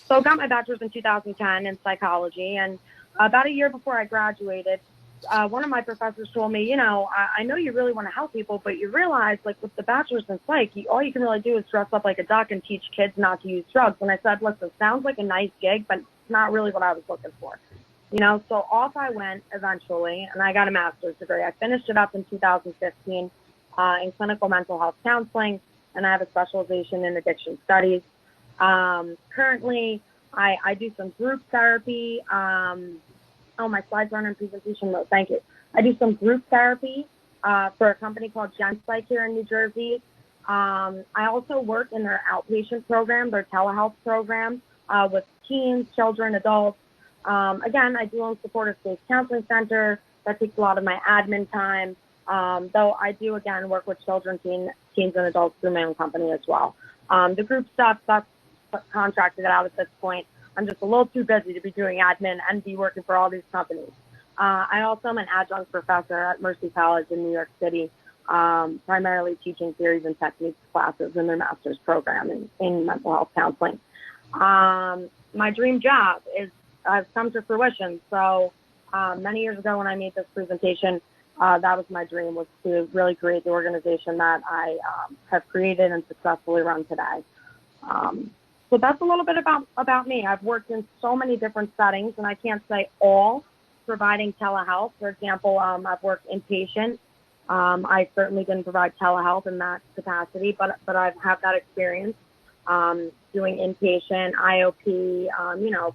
So I got my bachelor's in 2010 in psychology, and about a year before I graduated, one of my professors told me, I know you really want to help people, but you realize, like, with the bachelor's in psych, all you can really do is dress up like a duck and teach kids not to use drugs. And I said, listen, sounds like a nice gig, but it's not really what I was looking for. So off I went eventually, and I got a master's degree. I finished it up in 2015 in clinical mental health counseling, and I have a specialization in addiction studies. Currently, I do some group therapy. My slides aren't in presentation mode. Thank you. I do some group therapy for a company called Gen Psych here in New Jersey. I also work in their outpatient program, their telehealth program, with teens, children, adults. Again, I do own supportive space counseling center. That takes a lot of my admin time. Though I do, again, work with children, teens, and adults through my own company as well. The group stuff, that's contracted out at this point. I'm just a little too busy to be doing admin and be working for all these companies. I also am an adjunct professor at Mercy College in New York City, primarily teaching theories and techniques classes in their master's program in mental health counseling. My dream job has come to fruition. So many years ago when I made this presentation, that was my dream, was to really create the organization that I have created and successfully run today. So that's a little bit about me. I've worked in so many different settings, and I can't say all providing telehealth. For example, I've worked inpatient. I certainly didn't provide telehealth in that capacity, but I've had that experience doing inpatient, IOP,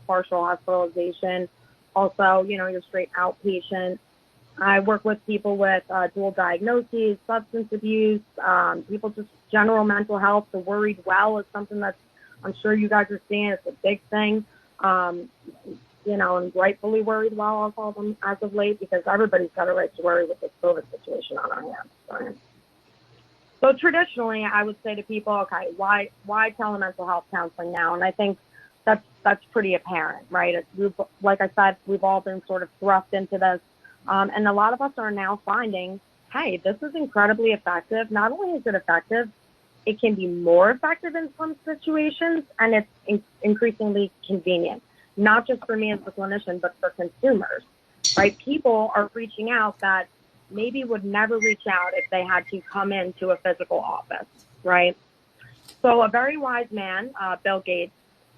partial hospitalization. Also, your straight outpatient. I work with people with dual diagnoses, substance abuse, people just general mental health. The worried well is something that's, I'm sure you guys are seeing. It's a big thing, and rightfully worried well, I'll call them, as of late, because everybody's got a right to worry with this COVID situation on our hands. Right? So traditionally, I would say to people, okay, why telemental health counseling now? And I think that's pretty apparent, right? Like I said, we've all been sort of thrust into this, and a lot of us are now finding, hey, this is incredibly effective. Not only is it effective, it can be more effective in some situations, and it's increasingly convenient, not just for me as a clinician, but for consumers, right? People are reaching out that maybe would never reach out if they had to come into a physical office, right? So a very wise man, Bill Gates,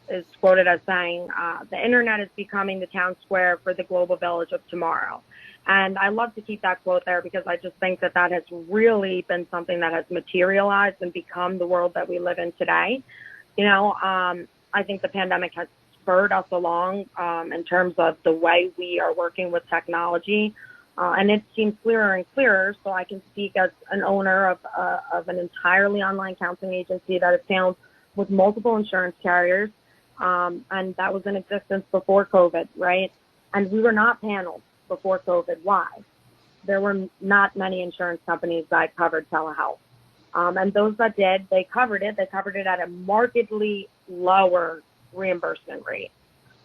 is quoted as saying, the internet is becoming the town square for the global village of tomorrow. And I love to keep that quote there because I just think that has really been something that has materialized and become the world that we live in today. I think the pandemic has spurred us along in terms of the way we are working with technology. And it seems clearer and clearer. So I can speak as an owner of an entirely online counseling agency that is found with multiple insurance carriers. And that was in existence before COVID, right? And we were not paneled before COVID. Why? There were not many insurance companies that covered telehealth. And those that did, they covered it at a markedly lower reimbursement rate.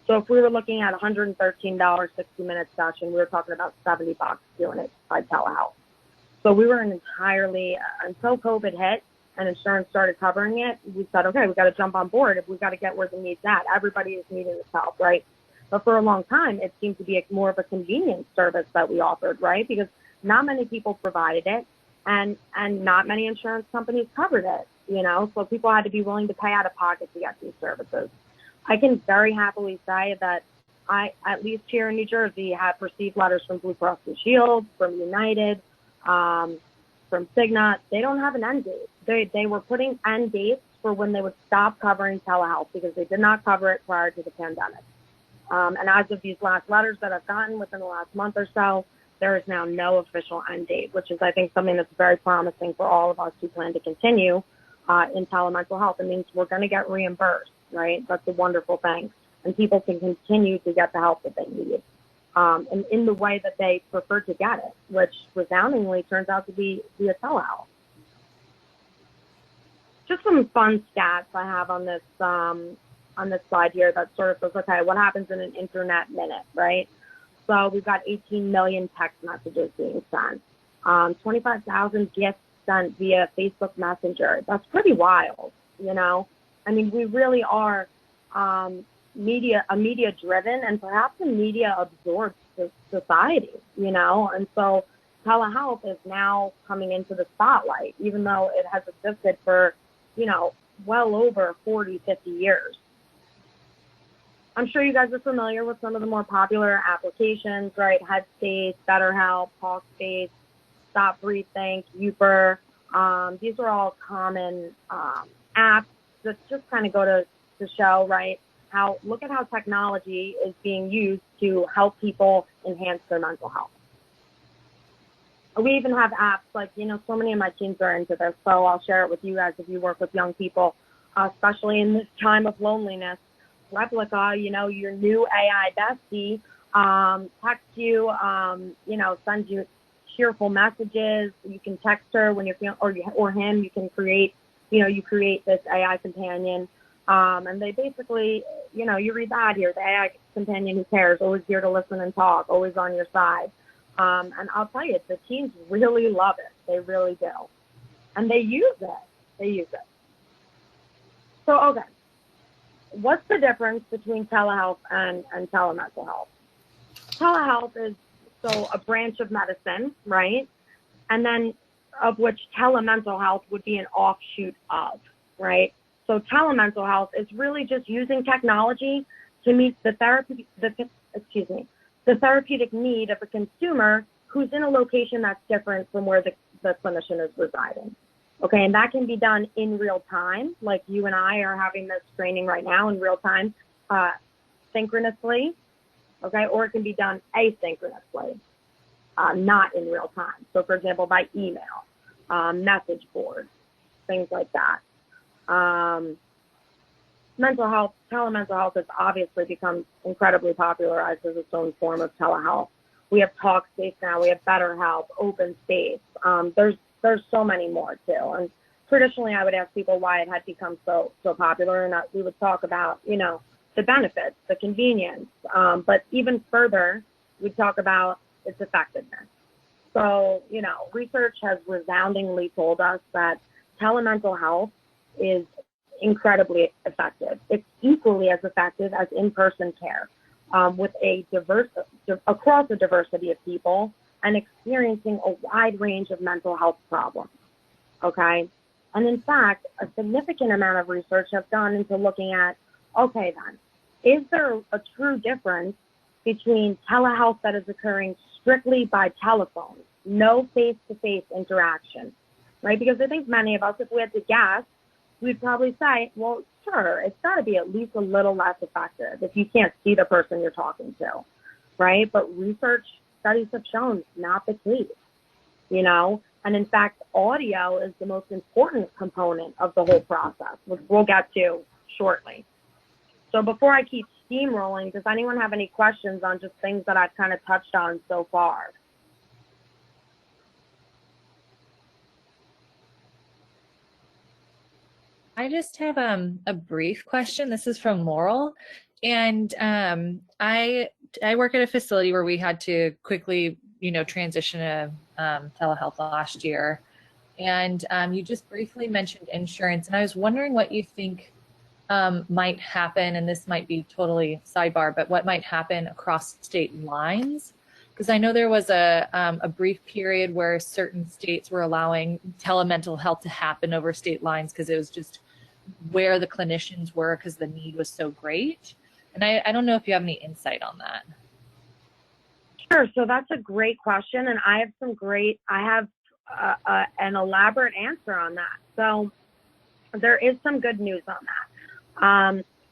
So if we were looking at $113, 60-minute session, we were talking about $70 doing it by telehealth. So we were until COVID hit and insurance started covering it, we said, okay, we got to jump on board. If we got to get where the need's at. Everybody is needing this help, right? But for a long time, it seemed to be more of a convenience service that we offered, right? Because not many people provided it, and not many insurance companies covered it, so people had to be willing to pay out of pocket to get these services. I can very happily say that I, at least here in New Jersey, have received letters from Blue Cross Blue Shield, from United, from Cigna. They don't have an end date. They were putting end dates for when they would stop covering telehealth because they did not cover it prior to the pandemic. And as of these last letters that I've gotten within the last month or so, there is now no official end date, which is, I think, something that's very promising for all of us who plan to continue in telemental health. It means we're going to get reimbursed, right? That's a wonderful thing. And people can continue to get the help that they need and in the way that they prefer to get it, which resoundingly turns out to be via telehealth. Just some fun stats I have on this slide here that sort of says, okay, what happens in an internet minute, right? So we've got 18 million text messages being sent, 25,000 gifts sent via Facebook Messenger. That's pretty wild, I mean, we really are media driven and perhaps a media absorbed society, and so telehealth is now coming into the spotlight, even though it has existed for, well over 40, 50 years. I'm sure you guys are familiar with some of the more popular applications, right? Headspace, BetterHelp, Talkspace, Stop, Breathe, Think, Uper. These are all common apps that just kind of go to show, right, look at how technology is being used to help people enhance their mental health. We even have apps like, so many of my teams are into this, so I'll share it with you guys if you work with young people, especially in this time of loneliness. Replica, your new AI bestie, text you, sends you cheerful messages. You can text her when you're feeling, or him. You can create, you create this AI companion, and they basically, you read that here. The AI companion who cares, always here to listen and talk, always on your side. And I'll tell you, the teams really love it. They really do, and they use it. So okay. What's the difference between telehealth and telemental health? Telehealth is a branch of medicine, right? And then of which telemental health would be an offshoot of, right? So telemental health is really just using technology to meet the therapeutic need of a consumer who's in a location that's different from where the clinician is residing. Okay, and that can be done in real time, like you and I are having this training right now in real time, synchronously, okay, or it can be done asynchronously, not in real time. So, for example, by email, message boards, things like that. Telemental health has obviously become incredibly popularized as its own form of telehealth. We have Talkspace now, we have BetterHelp, Open Space. There's so many more too. And traditionally I would ask people why it had become so popular, and that we would talk about, the benefits, the convenience. But even further, we'd talk about its effectiveness. So, research has resoundingly told us that telemental health is incredibly effective. It's equally as effective as in-person care, with across a diversity of people and experiencing a wide range of mental health problems, okay? And in fact, a significant amount of research has gone into looking at, okay then, is there a true difference between telehealth that is occurring strictly by telephone, no face-to-face interaction, right? Because I think many of us, if we had to guess, we'd probably say, well, sure, it's got to be at least a little less effective if you can't see the person you're talking to, right? But research studies have shown not the case, and in fact, audio is the most important component of the whole process, which we'll get to shortly. So before I keep steamrolling, does anyone have any questions on just things that I've kind of touched on so far? I just have a brief question. This is from Laurel, and I work at a facility where we had to quickly, transition to telehealth last year, and you just briefly mentioned insurance, and I was wondering what you think might happen, and this might be totally sidebar, but what might happen across state lines? Because I know there was a brief period where certain states were allowing telemental health to happen over state lines because it was just where the clinicians were because the need was so great. And I don't know if you have any insight on that. Sure. So that's a great question. And I have an elaborate answer on that. So there is some good news on that.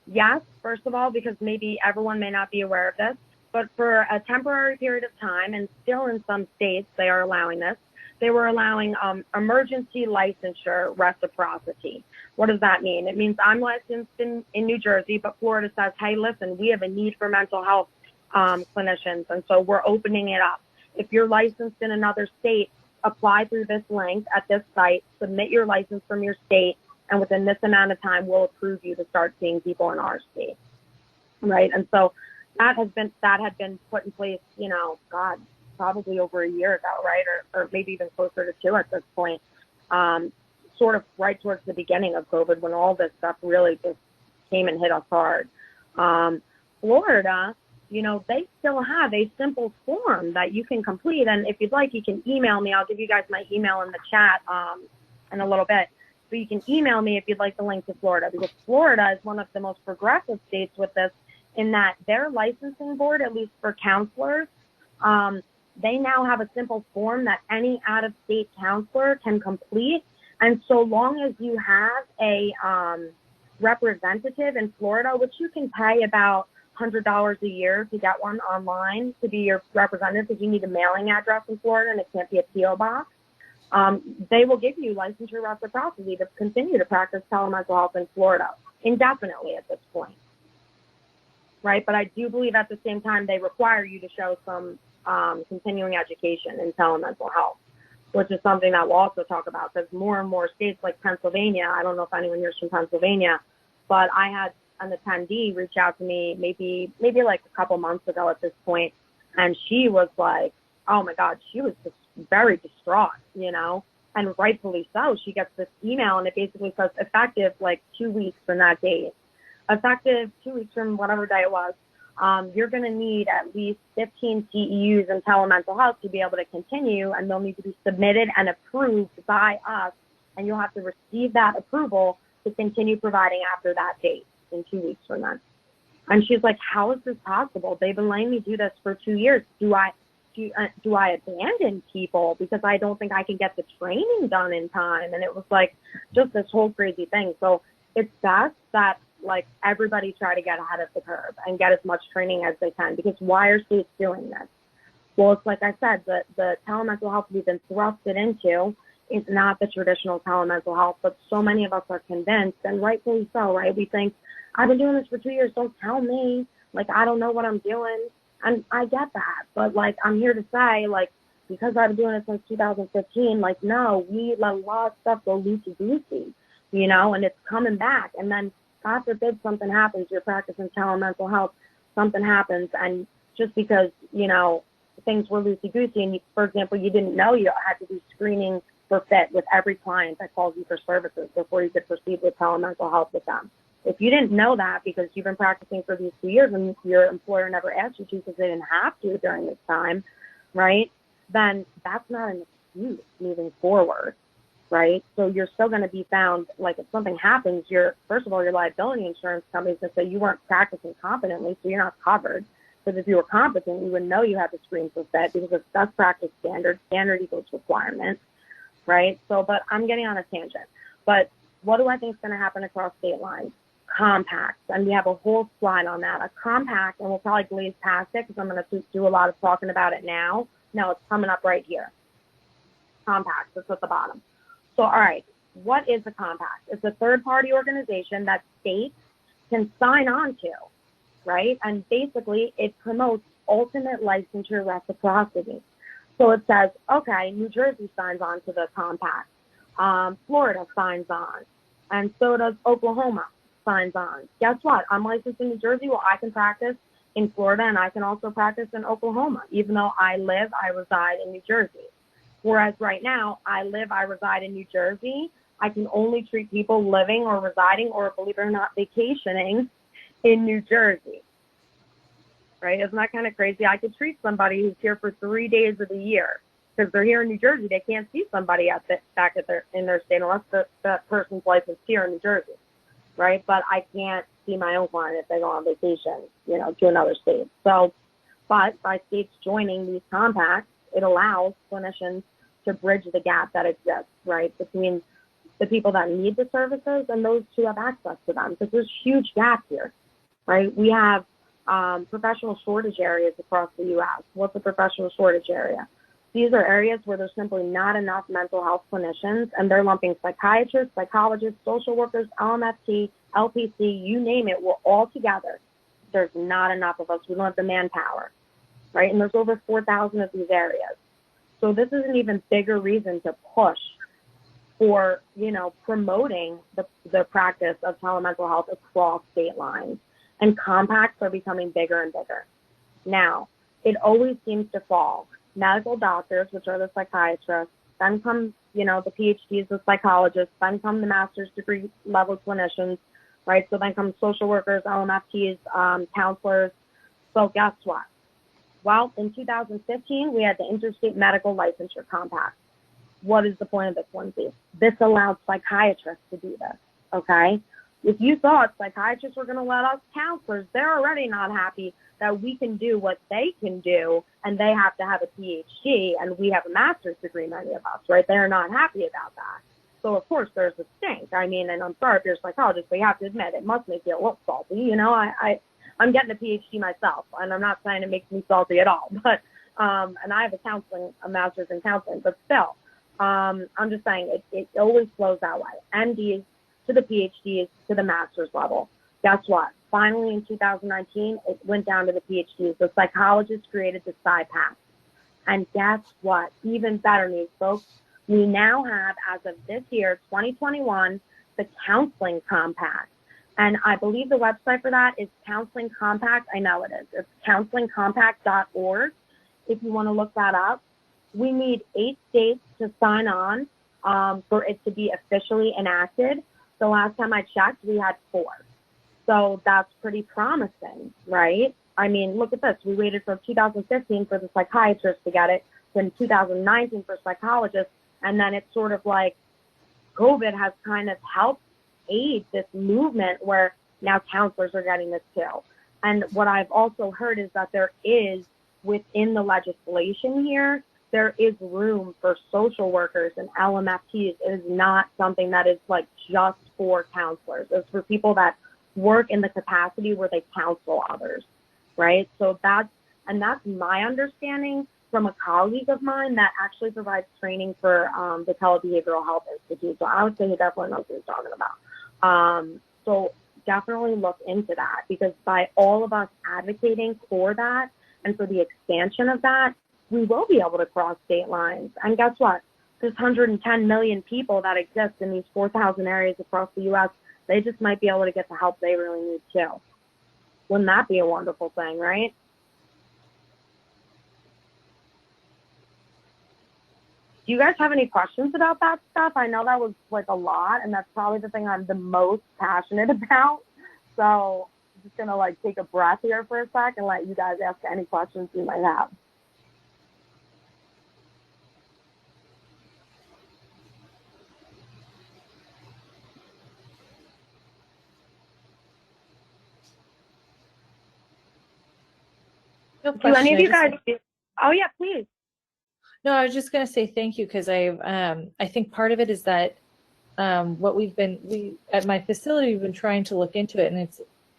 Yes, first of all, because maybe everyone may not be aware of this, but for a temporary period of time, and still in some states they are allowing this, they were allowing emergency licensure reciprocity. What does that mean? It means I'm licensed in New Jersey, but Florida says, hey, listen, we have a need for mental health clinicians, and so we're opening it up. If you're licensed in another state, apply through this link at this site, submit your license from your state, and within this amount of time, we'll approve you to start seeing people in our state, right? And so that had been put in place, probably over a year ago, right? Or maybe even closer to 2 at this point, sort of right towards the beginning of COVID when all this stuff really just came and hit us hard. Florida, you know, they still have a simple form that you can complete. And if you'd like, you can email me. I'll give you guys my email in the chat in a little bit. But you can email me if you'd like the link to Florida, because Florida is one of the most progressive states with this, in that their licensing board, at least for counselors, they now have a simple form that any out-of-state counselor can complete. And so long as you have a representative in Florida, which you can pay about $100 a year to get one online to be your representative, because you need a mailing address in Florida and it can't be a P.O. box, they will give you licensure reciprocity to continue to practice telemental health in Florida indefinitely at this point, right? But I do believe at the same time they require you to show some continuing education in telemental health, which is something that we'll also talk about, because more and more states like Pennsylvania, I don't know if anyone here's from Pennsylvania, but I had an attendee reach out to me maybe like a couple months ago at this point, and she was like, oh my God, she was just very distraught, you know, and rightfully so. She gets this email and it basically says effective like 2 weeks from that date, effective 2 weeks from whatever day it was. You're going to need at least 15 CEUs in telemental health to be able to continue, and they'll need to be submitted and approved by us, and you'll have to receive that approval to continue providing after that date in 2 weeks from then. And she's like, how is this possible? They've been letting me do this for 2 years. Do I abandon people because I don't think I can get the training done in time? And it was like just this whole crazy thing. So it's best that like everybody try to get ahead of the curve and get as much training as they can, because why are states doing this? Well, it's like I said, the telemental health we've been thrusted into is not the traditional telemental health, but so many of us are convinced, and rightfully so, right? We think, I've been doing this for 2 years, don't tell me, like, I don't know what I'm doing. And I get that, but like, I'm here to say, like, because I've been doing it since 2015, like, no, we let a lot of stuff go loosey-goosey, you know, and it's coming back. And then God forbid something happens, you're practicing telemental health, something happens, and just because, you know, things were loosey-goosey, and you, for example, you didn't know you had to do screening for fit with every client that calls you for services before you could proceed with telemental health with them. If you didn't know that because you've been practicing for these 2 years and your employer never asked you to because they didn't have to during this time, right, then that's not an excuse moving forward, right? So you're still going to be found, like, if something happens, first of all, your liability insurance companies will say you weren't practicing competently, so you're not covered. Because if you were competent, you would know you had to screen for fit, because it's best practice standard equals requirement, right? So, but I'm getting on a tangent. But what do I think is going to happen across state lines? Compacts, and we have a whole slide on that. A compact, and we'll probably glaze past it because I'm going to do a lot of talking about it now. No, it's coming up right here. Compacts, it's at the bottom. So, all right, what is a compact? It's a third-party organization that states can sign on to, right? And basically, it promotes ultimate licensure reciprocity. So it says, okay, New Jersey signs on to the compact. Florida signs on, and so does Oklahoma. Signs on. Guess what? I'm licensed in New Jersey. Well, I can practice in Florida, and I can also practice in Oklahoma, even though I reside in New Jersey. Whereas right now, I reside in New Jersey. I can only treat people living or residing, or believe it or not, vacationing in New Jersey. Right? Isn't that kind of crazy? I could treat somebody who's here for 3 days of the year because they're here in New Jersey. They can't see somebody in their state unless that person's licensed here in New Jersey. Right? But I can't see my own client if they go on vacation, you know, to another state. So, but by states joining these compacts, it allows clinicians to bridge the gap that exists, right, between the people that need the services and those who have access to them. Because there's huge gaps here, right? We have professional shortage areas across the U.S. What's a professional shortage area? These are areas where there's simply not enough mental health clinicians, and they're lumping psychiatrists, psychologists, social workers, LMFT, LPC, you name it, we're all together. There's not enough of us. We don't have the manpower, right? And there's over 4,000 of these areas. So this is an even bigger reason to push for, you know, promoting the practice of telemental health across state lines. And compacts are becoming bigger and bigger. Now, it always seems to fall. Medical doctors, which are the psychiatrists, then come, you know, the PhDs, the psychologists, then come the master's degree level clinicians, right? So then comes social workers, LMFTs, counselors. So guess what? Well, in 2015, we had the Interstate Medical Licensure Compact. What is the point of this, Lindsay? This allowed psychiatrists to do this, okay? If you thought psychiatrists were going to let us counselors, they're already not happy that we can do what they can do, and they have to have a PhD, and we have a master's degree, many of us, right? They're not happy about that. So, of course, there's a stink. I mean, and I'm sorry if you're a psychologist, but you have to admit, it must make you a little salty. You know, I'm getting a PhD myself, and I'm not saying it makes me salty at all, but, and I have a master's in counseling, but still, I'm just saying it always flows that way. MDs to the PhDs to the master's level. Guess what? Finally, in 2019, it went down to the PhDs. The psychologists created the PsyPact. And guess what? Even better news, folks. We now have, as of this year, 2021, the Counseling Compact. And I believe the website for that is Counseling Compact. I know it is. It's counselingcompact.org if you want to look that up. We need 8 states to sign on for it to be officially enacted. The last time I checked, we had 4. So that's pretty promising, right? I mean, look at this. We waited from 2015 for the psychiatrists to get it, then 2019 for psychologists, and then it's sort of like COVID has kind of helped aid this movement where now counselors are getting this too. And what I've also heard is that there is, within the legislation here, there is room for social workers and LMFTs. It is not something that is like just for counselors. It's for people that work in the capacity where they counsel others, right? So that's my understanding from a colleague of mine that actually provides training for the Telebehavioral Health Institute. So I would say he definitely knows what he's talking about. So definitely look into that, because by all of us advocating for that and for the expansion of that, we will be able to cross state lines. And guess what? There's 110 million people that exist in these 4,000 areas across the U.S. They just might be able to get the help they really need too. Wouldn't that be a wonderful thing, right? Do you guys have any questions about that stuff? I know that was like a lot, and that's probably the thing I'm the most passionate about. So I'm just gonna like take a breath here for a sec and let you guys ask any questions you might have. No Do any of you question. guys? Oh yeah, please. No, I was just going to say thank you, because I think part of it is that what we at my facility, we've been trying to look into it, and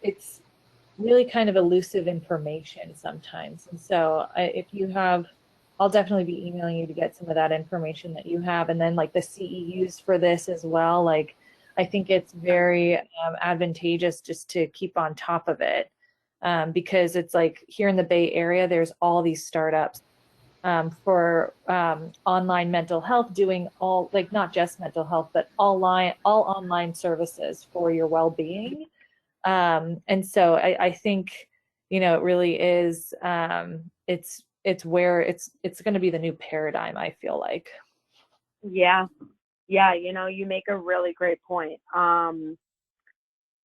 it's really kind of elusive information sometimes. And so if you have, I'll definitely be emailing you to get some of that information that you have. And then like the CEUs for this as well. Like, I think it's very advantageous just to keep on top of it, because it's like here in the Bay Area, there's all these startups for online mental health, doing all, like, not just mental health, but all online services for your well-being. And so I think, it really is, it's where it's going to be the new paradigm, I feel like. Yeah, you make a really great point.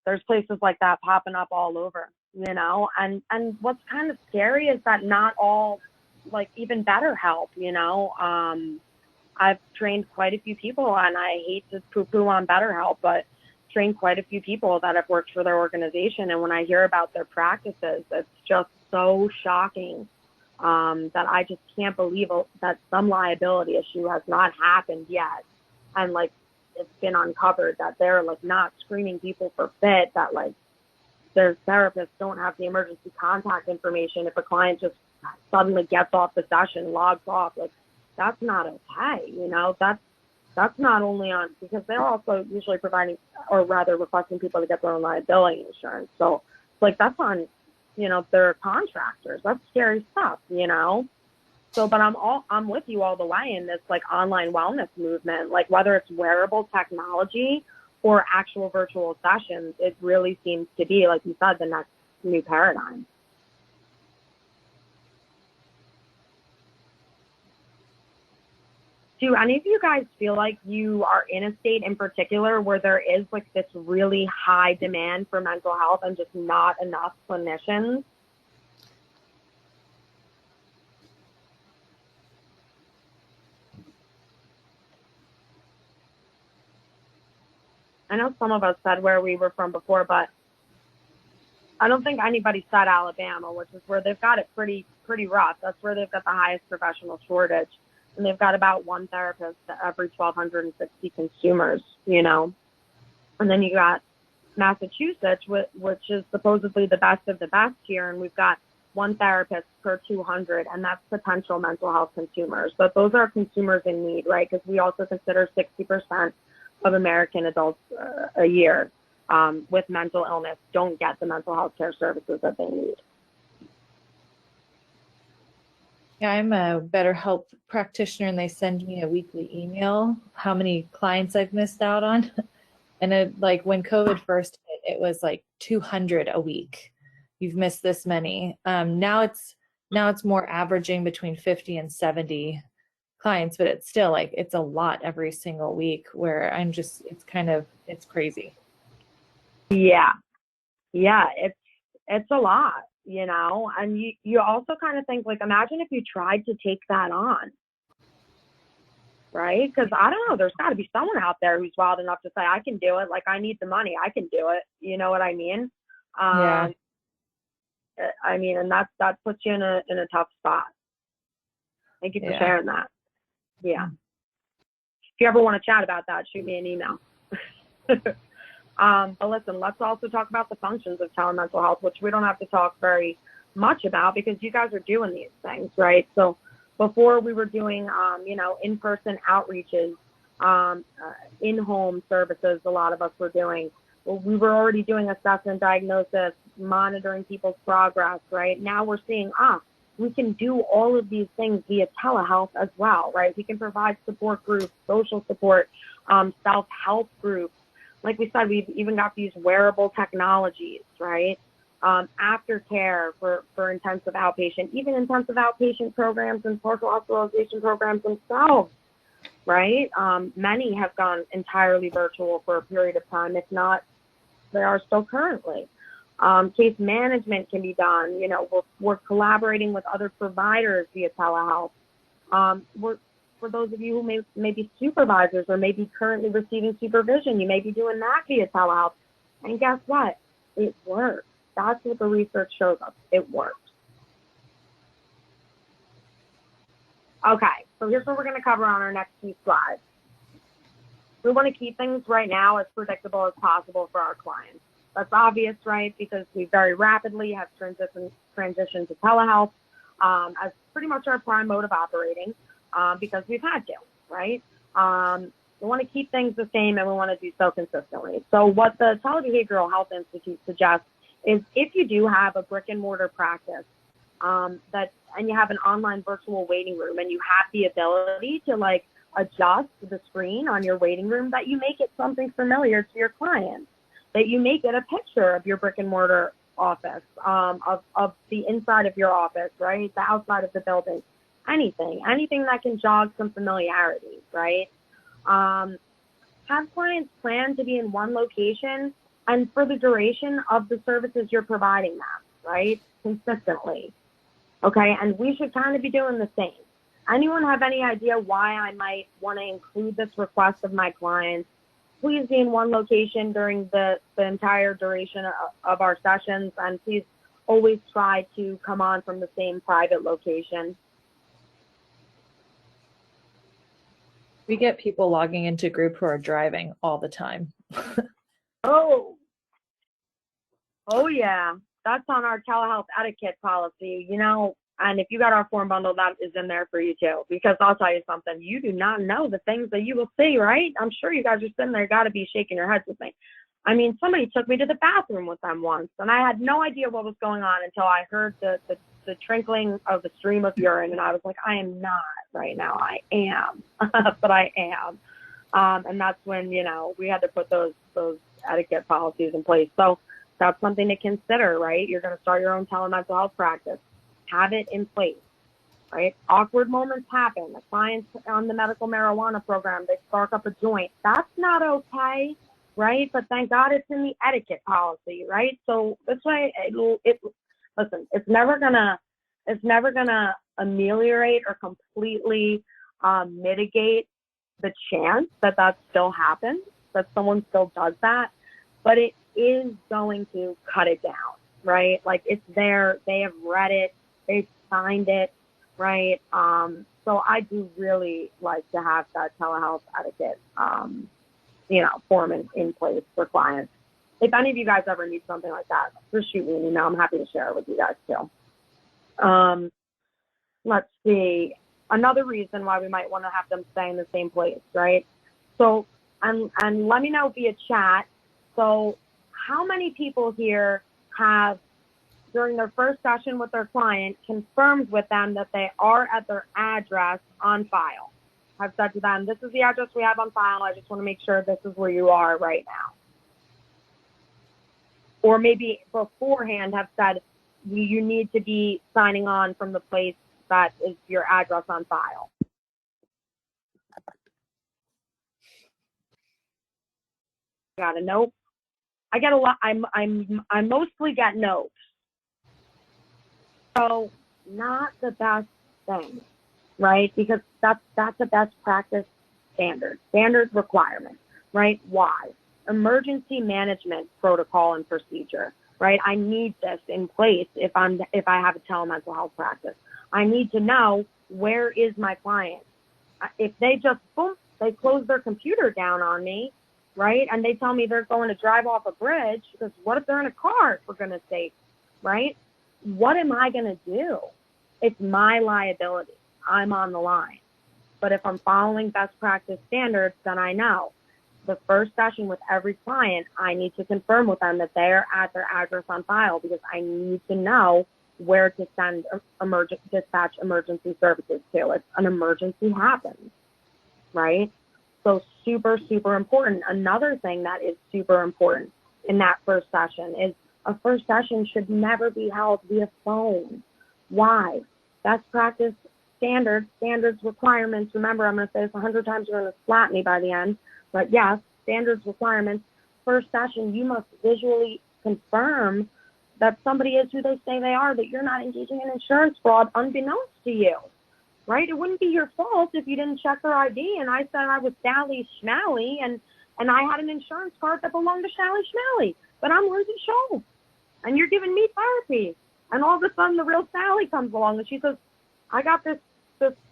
There's places like that popping up all over, and what's kind of scary is that not all, like even BetterHelp, I've trained quite a few people, and I hate to poo-poo on BetterHelp, but trained quite a few people that have worked for their organization. And when I hear about their practices, it's just so shocking that I just can't believe that some liability issue has not happened yet. And like, it's been uncovered that they're like not screening people for fit, that like their therapists don't have the emergency contact information if a client just suddenly gets off the session, logs off. Like, that's not okay. That's not only on, because they're also usually providing, or rather requesting people to get their own liability insurance. So like, that's on, their contractors. That's scary stuff, So, but I'm with you all the way in this like online wellness movement, like whether it's wearable technology or actual virtual sessions, it really seems to be, like you said, the next new paradigm. Do any of you guys feel like you are in a state in particular where there is like this really high demand for mental health and just not enough clinicians? I know some of us said where we were from before, but I don't think anybody said Alabama, which is where they've got it pretty rough. That's where they've got the highest professional shortage. And they've got about one therapist to every 1,260 consumers, you know. And then you got Massachusetts, which is supposedly the best of the best here, and we've got one therapist per 200, and that's potential mental health consumers. But those are consumers in need, right? Because we also consider 60% of American adults a year with mental illness don't get the mental health care services that they need. Yeah, I'm a BetterHelp practitioner, and they send me a weekly email how many clients I've missed out on. And it, like when COVID first hit, it was like 200 a week. You've missed this many. Now it's more averaging between 50 and 70 clients, but it's still like it's a lot every single week. Where it's crazy. Yeah, it's a lot, you know. And you also kind of think like, imagine if you tried to take that on. Right? Because I don't know, there's got to be someone out there who's wild enough to say, I can do it. Like, I need the money. I can do it. You know what I mean? Yeah. I mean, and that puts you in a tough spot. Thank you for sharing that. Yeah. If you ever want to chat about that, shoot me an email. But listen, let's also talk about the functions of telemental health, which we don't have to talk very much about because you guys are doing these things, right? So before we were doing, in-person outreaches, in-home services, a lot of us were doing. Well, we were already doing assessment, diagnosis, monitoring people's progress, right? Now we're seeing, we can do all of these things via telehealth as well, right? We can provide support groups, social support, self-help groups. Like we said, we've even got these wearable technologies, right? Aftercare for intensive outpatient, even intensive outpatient programs and partial hospitalization programs themselves, right? Many have gone entirely virtual for a period of time. If not, they are still currently. Case management can be done. You know, we're collaborating with other providers via telehealth. For those of you who may be supervisors or may be currently receiving supervision, you may be doing that via telehealth. And guess what? It works. That's what the research shows us. It works. Okay, so here's what we're going to cover on our next few slides. We want to keep things right now as predictable as possible for our clients. That's obvious, right? Because we very rapidly have transitioned to telehealth as pretty much our prime mode of operating because we've had to, right? We want to keep things the same and we want to do so consistently. So what the Telebehavioral Health Institute suggests is if you do have a brick and mortar practice and you have an online virtual waiting room and you have the ability to like adjust the screen on your waiting room, that you make it something familiar to your clients, that you make it a picture of your brick and mortar office, of the inside of your office, right? The outside of the building, anything that can jog some familiarity, right? Have clients plan to be in one location and for the duration of the services you're providing them, right? Consistently. Okay, and we should kind of be doing the same. Anyone have any idea why I might want to include this request of my clients? Please be in one location during the entire duration of our sessions, and please always try to come on from the same private location. We get people logging into group who are driving all the time. Oh yeah, that's on our telehealth etiquette policy, you know, and if you got our form bundle, that is in there for you too, because I'll tell you something, you do not know the things that you will see, right? I'm sure you guys are sitting there, got to be shaking your heads with me. I mean, somebody took me to the bathroom with them once, and I had no idea what was going on until I heard the trickling of the stream of urine, and I was like, I am not right now. I am, but I am. And that's when, you know, we had to put those etiquette policies in place. So that's something to consider, right? You're going to start your own telemental health practice. Have it in place. right? Awkward moments happen. The clients on the medical marijuana program, they spark up a joint. That's not okay, right? But thank God it's in the etiquette policy, right? So this way, listen, it's never gonna ameliorate or completely mitigate the chance that that still happens, that someone still does that, but it is going to cut it down, right? Like, it's there, they have read it, they've signed it, right? So I do really like to have that telehealth etiquette, form in place for clients. If any of you guys ever need something like that, just shoot me an email. I'm happy to share it with you guys too. Let's see. Another reason why we might want to have them stay in the same place, right? So, and let me know via chat. So, how many people here have, during their first session with their client, confirmed with them that they are at their address on file? Have said to them, this is the address we have on file. I just want to make sure this is where you are right now. Or maybe beforehand have said, you need to be signing on from the place that is your address on file. Got a note. I get a lot. I mostly get notes. So not the best thing, right? Because that's a best practice standard requirement, right? Why? Emergency management protocol and procedure, right? I need this in place if I have a telemental health practice. I need to know, where is my client? If they just, boom, they close their computer down on me, right? And they tell me they're going to drive off a bridge, because what if they're in a car, for goodness sake, right? What am I going to do? It's my liability. I'm on the line. But if I'm following best practice standards, then I know the first session with every client, I need to confirm with them that they're at their address on file, because I need to know where to send dispatch emergency services to if an emergency happens, right? So super, super important. Another thing that is super important in that first session is, a first session should never be held via phone. Why? Best practice standards, requirements. Remember, I'm going to say this 100 times, you're going to slap me by the end. But yes, standards, requirements. First session, you must visually confirm that somebody is who they say they are, that you're not engaging in insurance fraud unbeknownst to you, right? It wouldn't be your fault if you didn't check her ID and I said I was Sally Schmally and I had an insurance card that belonged to Sally Schmally, but I'm Lindsay Schultz, and you're giving me therapy. And all of a sudden the real Sally comes along and she says, I got this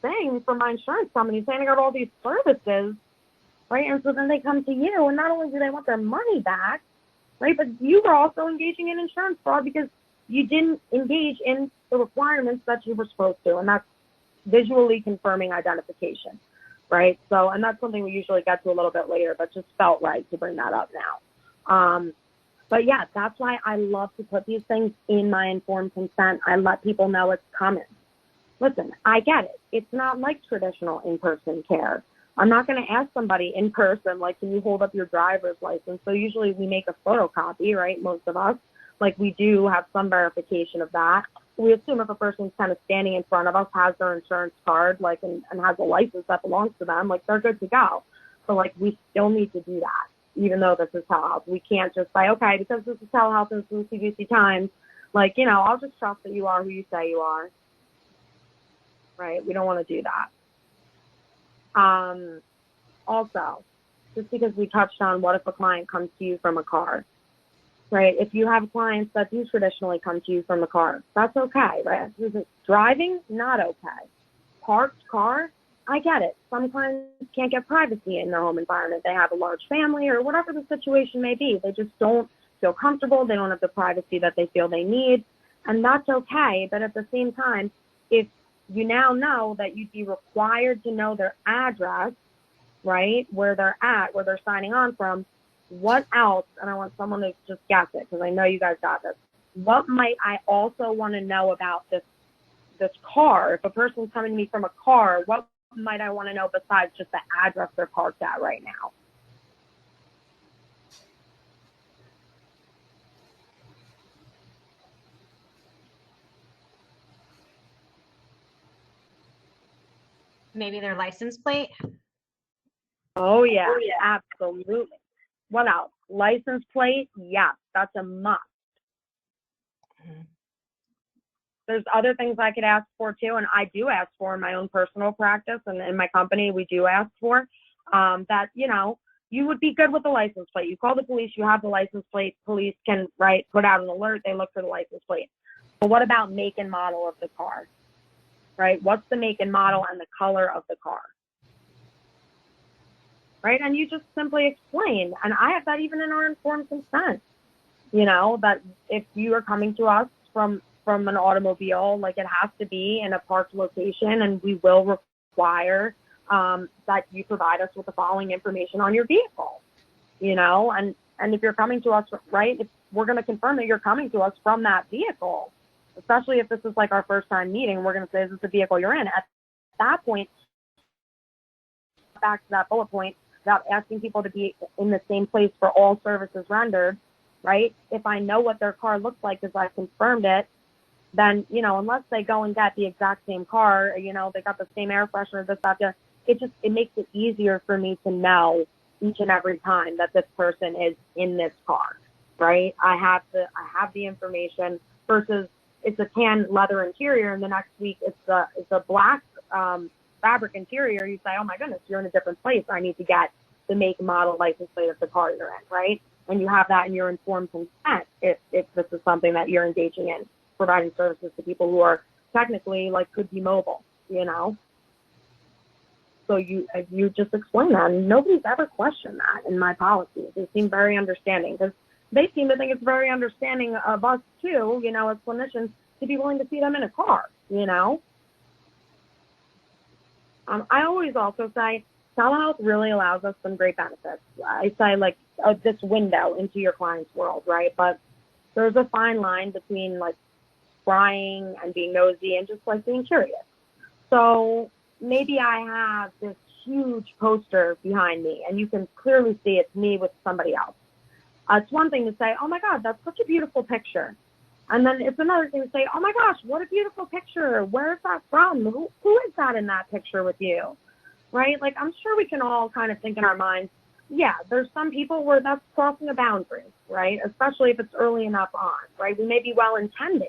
thing from my insurance company saying I got all these services, right? And so then they come to you, and not only do they want their money back, right, but you were also engaging in insurance fraud because you didn't engage in the requirements that you were supposed to, and that's visually confirming identification, right? So, and that's something we usually get to a little bit later, but just felt right to bring that up now. But yeah, that's why I love to put these things in my informed consent. I let people know it's coming. Listen, I get it. It's not like traditional in-person care. I'm not going to ask somebody in person, like, can you hold up your driver's license? So usually we make a photocopy, right? Most of us, like, we do have some verification of that. We assume if a person's kind of standing in front of us, has their insurance card, like, and has a license that belongs to them, like, they're good to go. So, like, we still need to do that, even though this is telehealth. We can't just say, okay, because this is telehealth and some CDC times, like, I'll just trust that you are who you say you are, right? We don't want to do that. Also, just because we touched on what if a client comes to you from a car, right? If you have clients that do traditionally come to you from a car, that's okay, right? Driving, not okay. Parked car, I get it. Some clients can't get privacy in their home environment. They have a large family or whatever the situation may be. They just don't feel comfortable. They don't have the privacy that they feel they need, and that's okay. But at the same time, if you now know that you'd be required to know their address, right, where they're at, where they're signing on from, what else, and I want someone to just guess it, because I know you guys got this, what might I also want to know about this car? If a person's coming to me from a car, what might I want to know besides just the address they're parked at right now? maybe their license plate? Oh yeah, absolutely. What else? License plate? Yes, that's a must. There's other things I could ask for too, and I do ask for in my own personal practice, and in my company we do ask for that, you know, you would be good with the license plate. You call the police, you have the license plate, police can, right, put out an alert, they look for the license plate. But what about make and model of the car, right? What's the make and model and the color of the car, right? And you just simply explain, and I have that even in our informed consent, you know, that if you are coming to us from an automobile, like it has to be in a parked location, and we will require that you provide us with the following information on your vehicle, you know, and if you're coming to us, right, if we're going to confirm that you're coming to us from that vehicle, especially if this is like our first time meeting, we're going to say, is this the vehicle you're in? At that point, back to that bullet point about asking people to be in the same place for all services rendered, right? If I know what their car looks like because I confirmed it, then, you know, unless they go and get the exact same car, you know, they got the same air freshener, this, that, it makes it easier for me to know each and every time that this person is in this car, right? I have the information versus it's a tan leather interior and the next week it's a black fabric interior. You say, oh my goodness, you're in a different place. I need to get the make, model, license plate of the car you're in, right? And you have that in your informed consent if this is something that you're engaging in, providing services to people who are technically like could be mobile, you know? So you just explain that, and nobody's ever questioned that in my policies. They seem very understanding because they seem to think it's very understanding of us too, you know, as clinicians, to be willing to see them in a car, you know? I always also say telehealth really allows us some great benefits. I say like this window into your client's world, right? But there's a fine line between like prying and being nosy and just like being curious. So maybe I have this huge poster behind me and you can clearly see it's me with somebody else. It's one thing to say, oh my God, that's such a beautiful picture. And then it's another thing to say, oh my gosh, what a beautiful picture. Where is that from? Who is that in that picture with you? Right? Like, I'm sure we can all kind of think in our minds, yeah, there's some people where that's crossing a boundary, right? Especially if it's early enough on, right? We may be well-intended,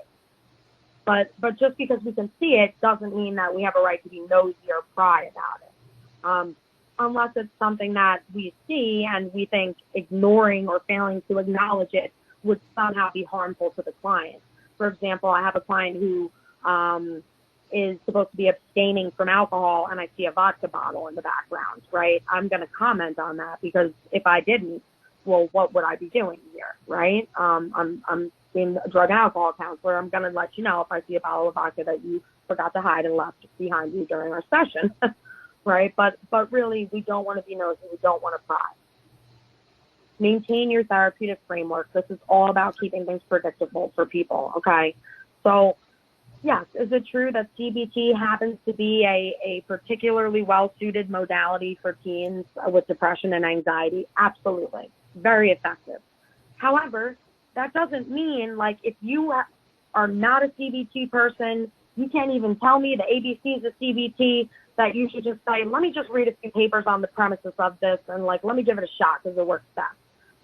but just because we can see it doesn't mean that we have a right to be nosy or pry about it. Unless it's something that we see and we think ignoring or failing to acknowledge it would somehow be harmful to the client. For example, I have a client who is supposed to be abstaining from alcohol and I see a vodka bottle in the background, right? I'm going to comment on that because if I didn't, well, what would I be doing here, right? I'm being a drug and alcohol counselor. I'm going to let you know if I see a bottle of vodka that you forgot to hide and left behind you during our session, right? But really, we don't want to be nosy. We don't want to pry. Maintain your therapeutic framework. This is all about keeping things predictable for people, okay? So, yes, is it true that CBT happens to be a particularly well-suited modality for teens with depression and anxiety? Absolutely. Very effective. However, that doesn't mean, like, if you are not a CBT person, you can't even tell me the ABCs of CBT, that you should just say, let me just read a few papers on the premises of this and, like, let me give it a shot because it works best.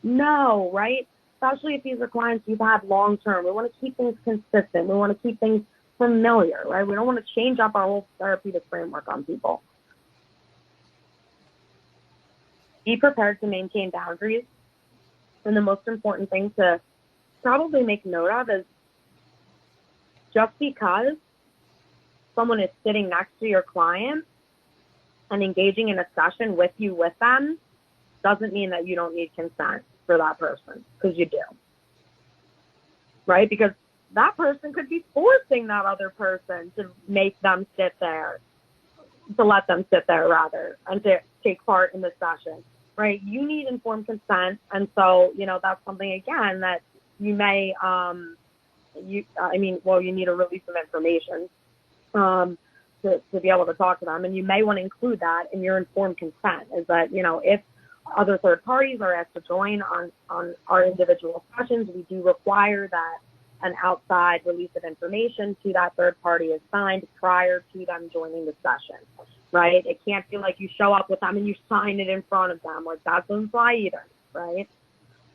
No, right? Especially if these are clients you've had long-term. We want to keep things consistent. We want to keep things familiar, right? We don't want to change up our whole therapeutic framework on people. Be prepared to maintain boundaries. And the most important thing to probably make note of is just because someone is sitting next to your client and engaging in a session with you with them doesn't mean that you don't need consent for that person, because you do, right? Because that person could be forcing that other person to make them sit there, to let them sit there rather, and to take part in the session, right? You need informed consent. And so, you know, that's something, again, that you may, you need a release of information to be able to talk to them. And you may want to include that in your informed consent, is that, you know, if other third parties are asked to join on our individual sessions, we do require that an outside release of information to that third party is signed prior to them joining the session. right? It can't be like you show up with them and you sign it in front of them. Like, that doesn't fly either, right?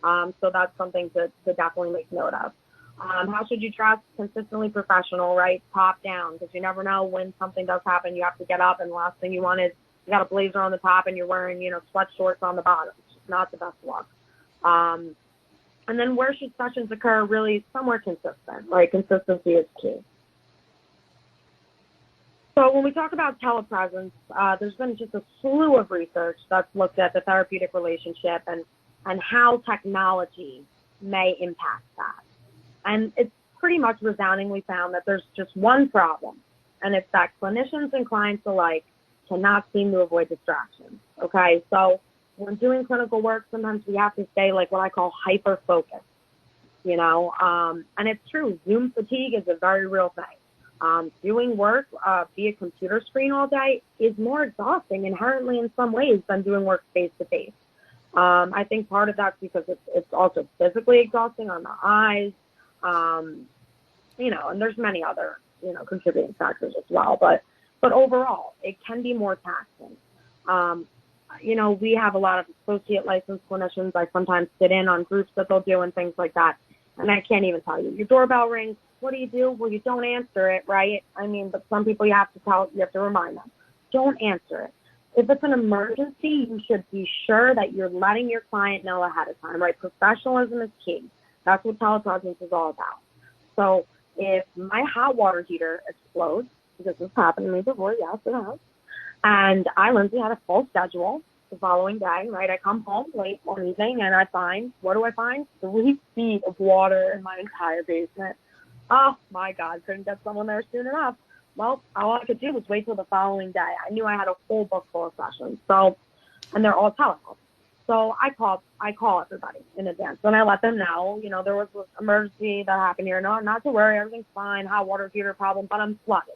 So that's something to definitely make note of. How should you dress? Consistently professional, right? Top down, because you never know when something does happen. You have to get up, and the last thing you want is you got a blazer on the top and you're wearing, sweat shorts on the bottom. It's just not the best look. And then where should sessions occur? Really somewhere consistent, right? Consistency is key. So when we talk about telepresence, there's been just a slew of research that's looked at the therapeutic relationship and how technology may impact that. And it's pretty much resoundingly found that there's just one problem, and it's that clinicians and clients alike cannot seem to avoid distractions, okay? So when doing clinical work, sometimes we have to stay like what I call hyper-focused, and it's true. Zoom fatigue is a very real thing. Doing work via computer screen all day is more exhausting inherently in some ways than doing work face-to-face. I think part of that's because it's also physically exhausting on the eyes, and there's many other, contributing factors as well. But overall, it can be more taxing. We have a lot of associate licensed clinicians. I sometimes sit in on groups that they'll do and things like that. And I can't even tell you. Your doorbell rings. What do you do? Well, you don't answer it, right? I mean, but some people you have to remind them. Don't answer it. If it's an emergency, you should be sure that you're letting your client know ahead of time, right? Professionalism is key. That's what telepresence is all about. So if my hot water heater explodes, because this happened to me before, yes, it has, and I, Lindsay, had a full schedule the following day, right? I come home late one evening and what do I find? 3 feet of water in my entire basement. Oh my God, couldn't get someone there soon enough. Well, all I could do was wait till the following day. I knew I had a full book full of sessions. So, and they're all telehealth. So I call everybody in advance and I let them know, there was an emergency that happened here. No, not to worry, everything's fine. Hot water heater problem, but I'm flooded.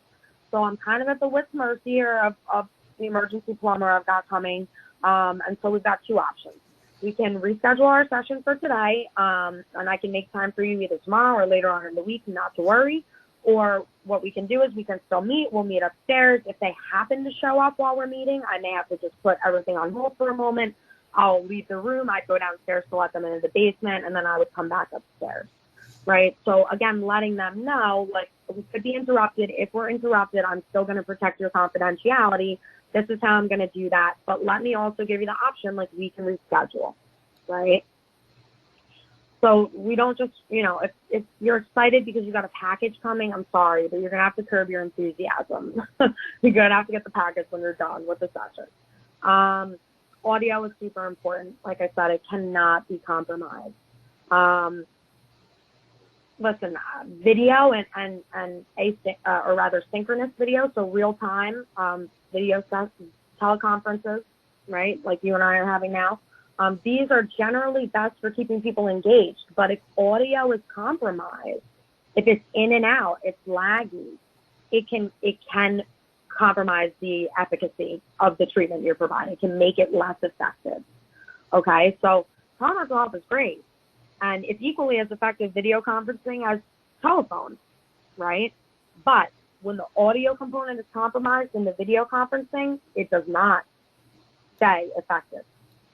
So I'm kind of at the wit's mercy here of the emergency plumber I've got coming. And so we've got 2 options. We can reschedule our session for today, and I can make time for you either tomorrow or later on in the week, not to worry. Or what we can do is we can still meet. We'll meet upstairs. If they happen to show up while we're meeting, I may have to just put everything on hold for a moment. I'll leave the room. I'd go downstairs to let them into the basement, and then I would come back upstairs, right? So, again, letting them know, like, we could be interrupted. If we're interrupted, I'm still going to protect your confidentiality. This is how I'm going to do that. But let me also give you the option, like, we can reschedule, right? So we don't just, if you're excited because you got a package coming, I'm sorry, but you're going to have to curb your enthusiasm. You're going to have to get the package when you're done with the session. Audio is super important. Like I said, it cannot be compromised. Listen, video and or rather synchronous video, so real-time video teleconferences, right, like you and I are having now. These are generally best for keeping people engaged, but if audio is compromised, if it's in and out, it's laggy, it can compromise the efficacy of the treatment you're providing. It can make it less effective. Okay, so telemental health is great, and it's equally as effective video conferencing as telephone, right? But when the audio component is compromised in the video conferencing, it does not stay effective,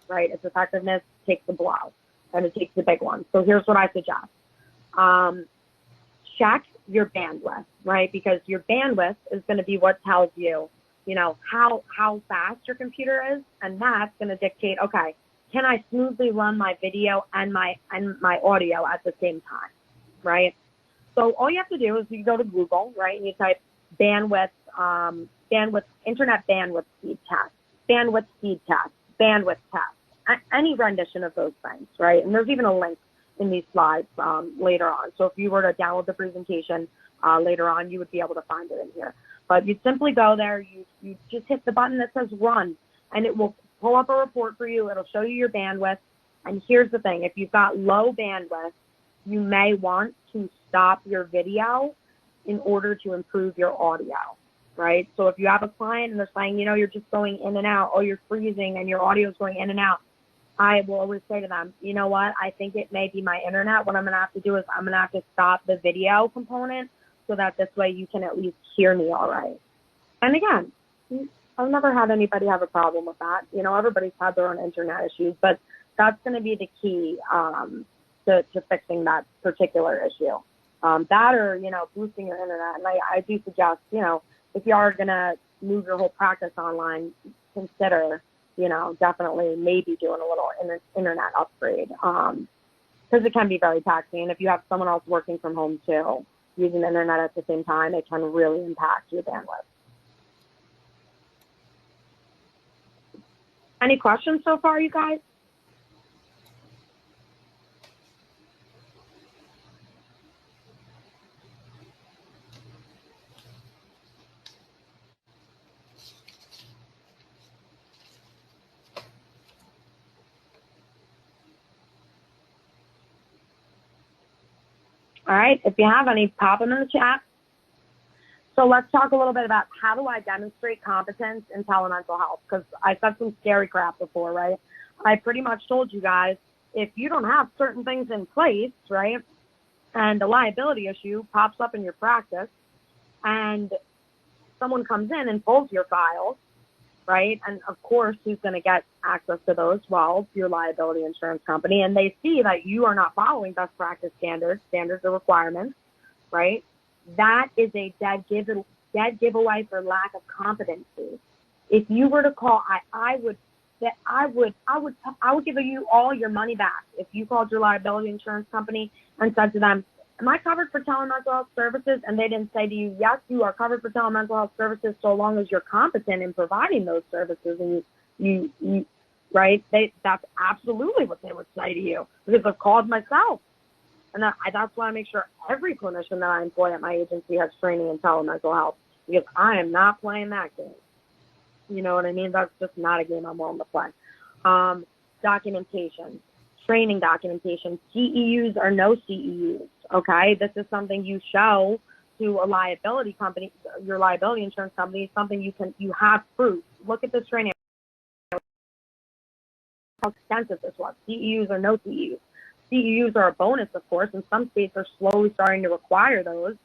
right? Its effectiveness takes the blow, and it takes the big one. So here's what I suggest. Check your bandwidth, right? Because your bandwidth is going to be what tells you, how fast your computer is, and that's going to dictate, okay, can I smoothly run my video and my audio at the same time, right? So all you have to do is you go to Google, right, and you type internet bandwidth speed test, bandwidth speed test, bandwidth test, any rendition of those things, right? And there's even a link in these slides later on. So if you were to download the presentation later on, you would be able to find it in here. But you simply go there, you just hit the button that says run, and it will pull up a report for you. It'll show you your bandwidth. And here's the thing, if you've got low bandwidth, you may want to stop your video in order to improve your audio, right? So if you have a client and they're saying, you're just going in and out, or you're freezing and your audio is going in and out, I will always say to them, you know what, I think it may be my internet. What I'm going to have to do is I'm going to have to stop the video component so that this way you can at least hear me all right. And again, I've never had anybody have a problem with that. You know, everybody's had their own internet issues, but that's going to be the key to fixing that particular issue. That or, you know, boosting your internet. And I do suggest, you know, if you are going to move your whole practice online, consider, you know, definitely maybe doing a little internet upgrade because it can be very taxing. And if you have someone else working from home too, using the internet at the same time, it can really impact your bandwidth. Any questions so far, you guys? All right, if you have any, pop them in the chat. So let's talk a little bit about how do I demonstrate competence in telemental health, because I said some scary crap before, right? I pretty much told you guys, if you don't have certain things in place, right, and a liability issue pops up in your practice and someone comes in and pulls your files, right, and of course who's going to get access to those? Well, your liability insurance company, and they see that you are not following best practice standards or requirements, right? That is a dead giveaway for lack of competency. If you were to call, I would give you all your money back if you called your liability insurance company and said to them, am I covered for telemental health services? And they didn't say to you, yes, you are covered for telemental health services so long as you're competent in providing those services. And you right? That's absolutely what they would say to you, because I've called myself. And that's why I make sure every clinician that I employ at my agency has training in telemental health, because I am not playing that game. You know what I mean? That's just not a game I'm willing to play. Documentation, training documentation, CEUs or no CEUs, okay? This is something you show to a liability company, your liability insurance company, something you have proof. Look at this training, how extensive this was, CEUs or no CEUs. CEUs are a bonus, of course, and some states are slowly starting to require those,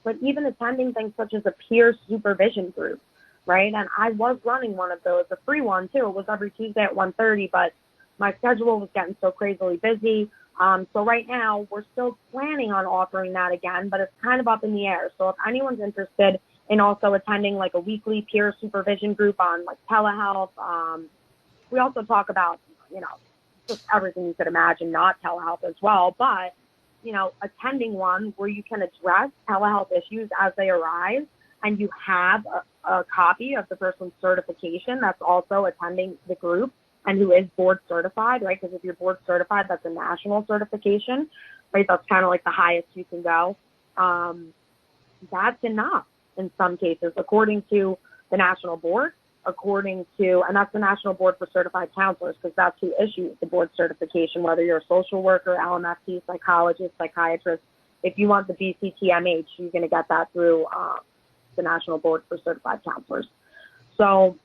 but even attending things such as a peer supervision group, right? And I was running one of those, a free one too. It was every Tuesday at 1:30, but my schedule was getting so crazily busy. So right now we're still planning on offering that again, but it's kind of up in the air. So if anyone's interested in also attending like a weekly peer supervision group on like telehealth, we also talk about, you know, just everything you could imagine, not telehealth as well, but, you know, attending one where you can address telehealth issues as they arise, and you have a copy of the person's certification that's also attending the group and who is board certified, right? Because if you're board certified, that's a national certification, right? That's kind of like the highest you can go. That's enough in some cases, according to the national board, and that's the National Board for Certified Counselors, because that's who issues the board certification, whether you're a social worker, LMFT, psychologist, psychiatrist. If you want the BCTMH, you're going to get that through the National Board for Certified Counselors. So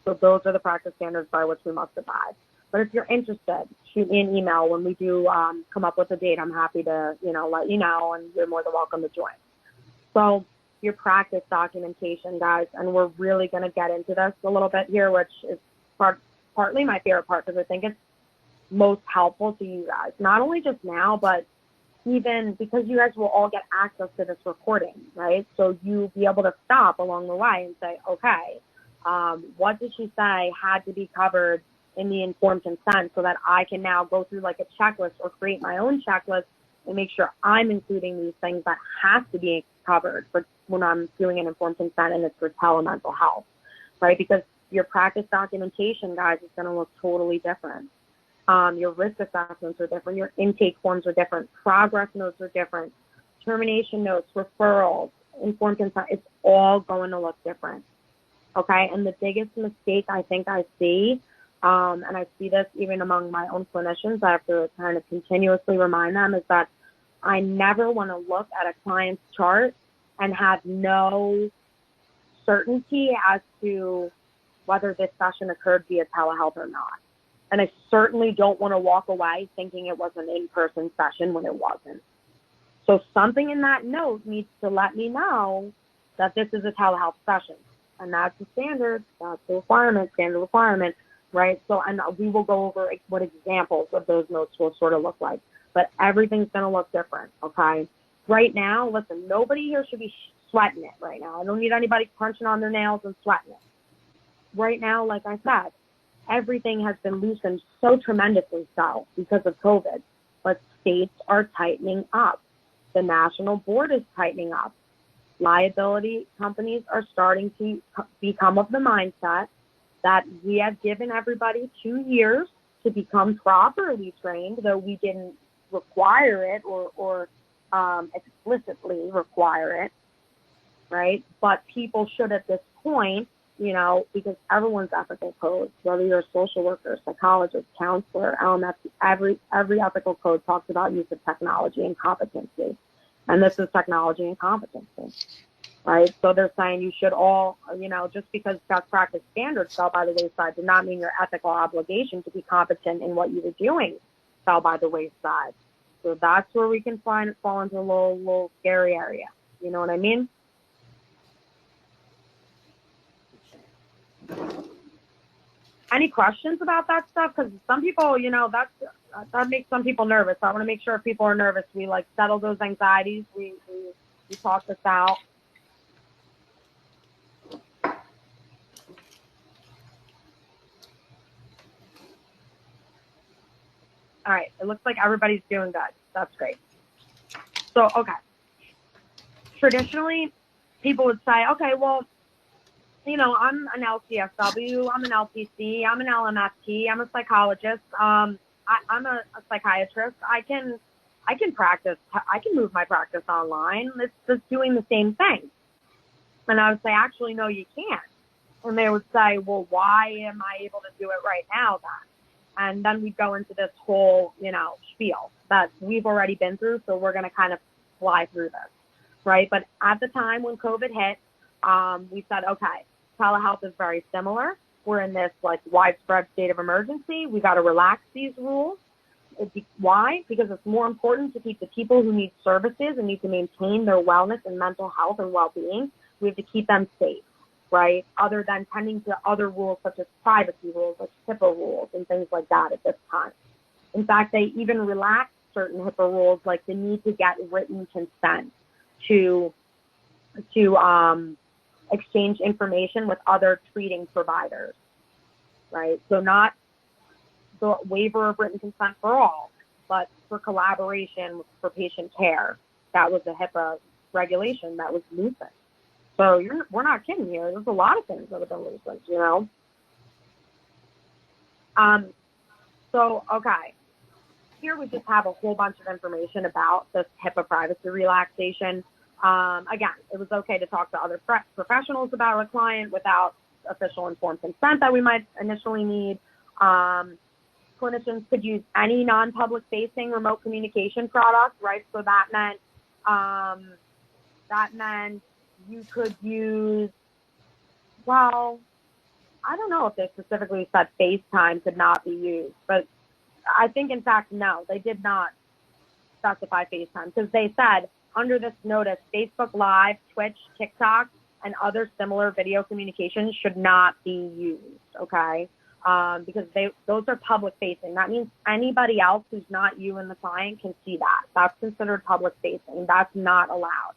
those are the practice standards by which we must abide. But if you're interested, shoot me an email. When we do come up with a date, I'm happy to, you know, let you know, and you're more than welcome to join. So your practice documentation, guys, and we're really going to get into this a little bit here, which is partly my favorite part, because I think it's most helpful to you guys, not only just now, but even because you guys will all get access to this recording, right? So you'll be able to stop along the way and say, okay, what did she say had to be covered in the informed consent, so that I can now go through like a checklist or create my own checklist and make sure I'm including these things that have to be covered for when I'm doing an informed consent and it's for telemental health, right? Because your practice documentation, guys, is going to look totally different. Your risk assessments are different. Your intake forms are different. Progress notes are different. Termination notes, referrals, informed consent, it's all going to look different, okay? And the biggest mistake I think I see, and I see this even among my own clinicians, I have to kind of continuously remind them, is that I never want to look at a client's chart and have no certainty as to whether this session occurred via telehealth or not. And I certainly don't want to walk away thinking it was an in-person session when it wasn't. So something in that note needs to let me know that this is a telehealth session. And that's the standard. That's the requirement, standard requirement, right? So, and we will go over what examples of those notes will sort of look like. But everything's going to look different, okay? Right now, listen, nobody here should be sweating it right now. I don't need anybody crunching on their nails and sweating it. Right now, like I said, everything has been loosened so tremendously so because of COVID. But states are tightening up. The national board is tightening up. Liability companies are starting to become of the mindset that we have given everybody 2 years to become properly trained, though we didn't require it or explicitly require it, right? But people should at this point, you know, because everyone's ethical codes, whether you're a social worker, psychologist, counselor, LMS, every ethical code talks about use of technology and competency. And this is technology and competency, right? So they're saying you should all, you know, just because best practice standards fell by the wayside did not mean your ethical obligation to be competent in what you were doing fell by the wayside. So that's where we can fall into a little scary area. You know what I mean? Any questions about that stuff? Because some people, you know, that makes some people nervous. So I want to make sure if people are nervous, we like settle those anxieties. We talk this out. All right. It looks like everybody's doing good. That's great. So, okay. Traditionally, people would say, okay, well, you know, I'm an LCSW, I'm an LPC, I'm an LMFT, I'm a psychologist, I'm a psychiatrist. I can practice, I can move my practice online. It's just doing the same thing. And I would say, actually, no, you can't. And they would say, well, why am I able to do it right now then? And then we'd go into this whole, you know, spiel that we've already been through, so we're going to kind of fly through this, right? But at the time when COVID hit, we said, okay, telehealth is very similar. We're in this like widespread state of emergency. We got to relax these rules. Why? Because it's more important to keep the people who need services and need to maintain their wellness and mental health and well-being. We have to keep them safe, right? Other than tending to other rules such as privacy rules, like HIPAA rules and things like that at this time. In fact, they even relaxed certain HIPAA rules, like the need to get written consent to exchange information with other treating providers, right? So not the waiver of written consent for all, but for collaboration for patient care. That was a HIPAA regulation that was loosened. So we're not kidding here. There's a lot of things that have been loosened, you know? So, okay. Here we just have a whole bunch of information about this HIPAA privacy relaxation. Again, it was okay to talk to other professionals about a client without official informed consent that we might initially need. Clinicians could use any non-public facing remote communication product, right? So that meant you could use, well, I don't know if they specifically said FaceTime could not be used, but I think in fact, no, they did not specify FaceTime because they said under this notice, Facebook Live, Twitch, TikTok, and other similar video communications should not be used, okay? Because those are public facing. That means anybody else who's not you and the client can see that. That's considered public facing. That's not allowed.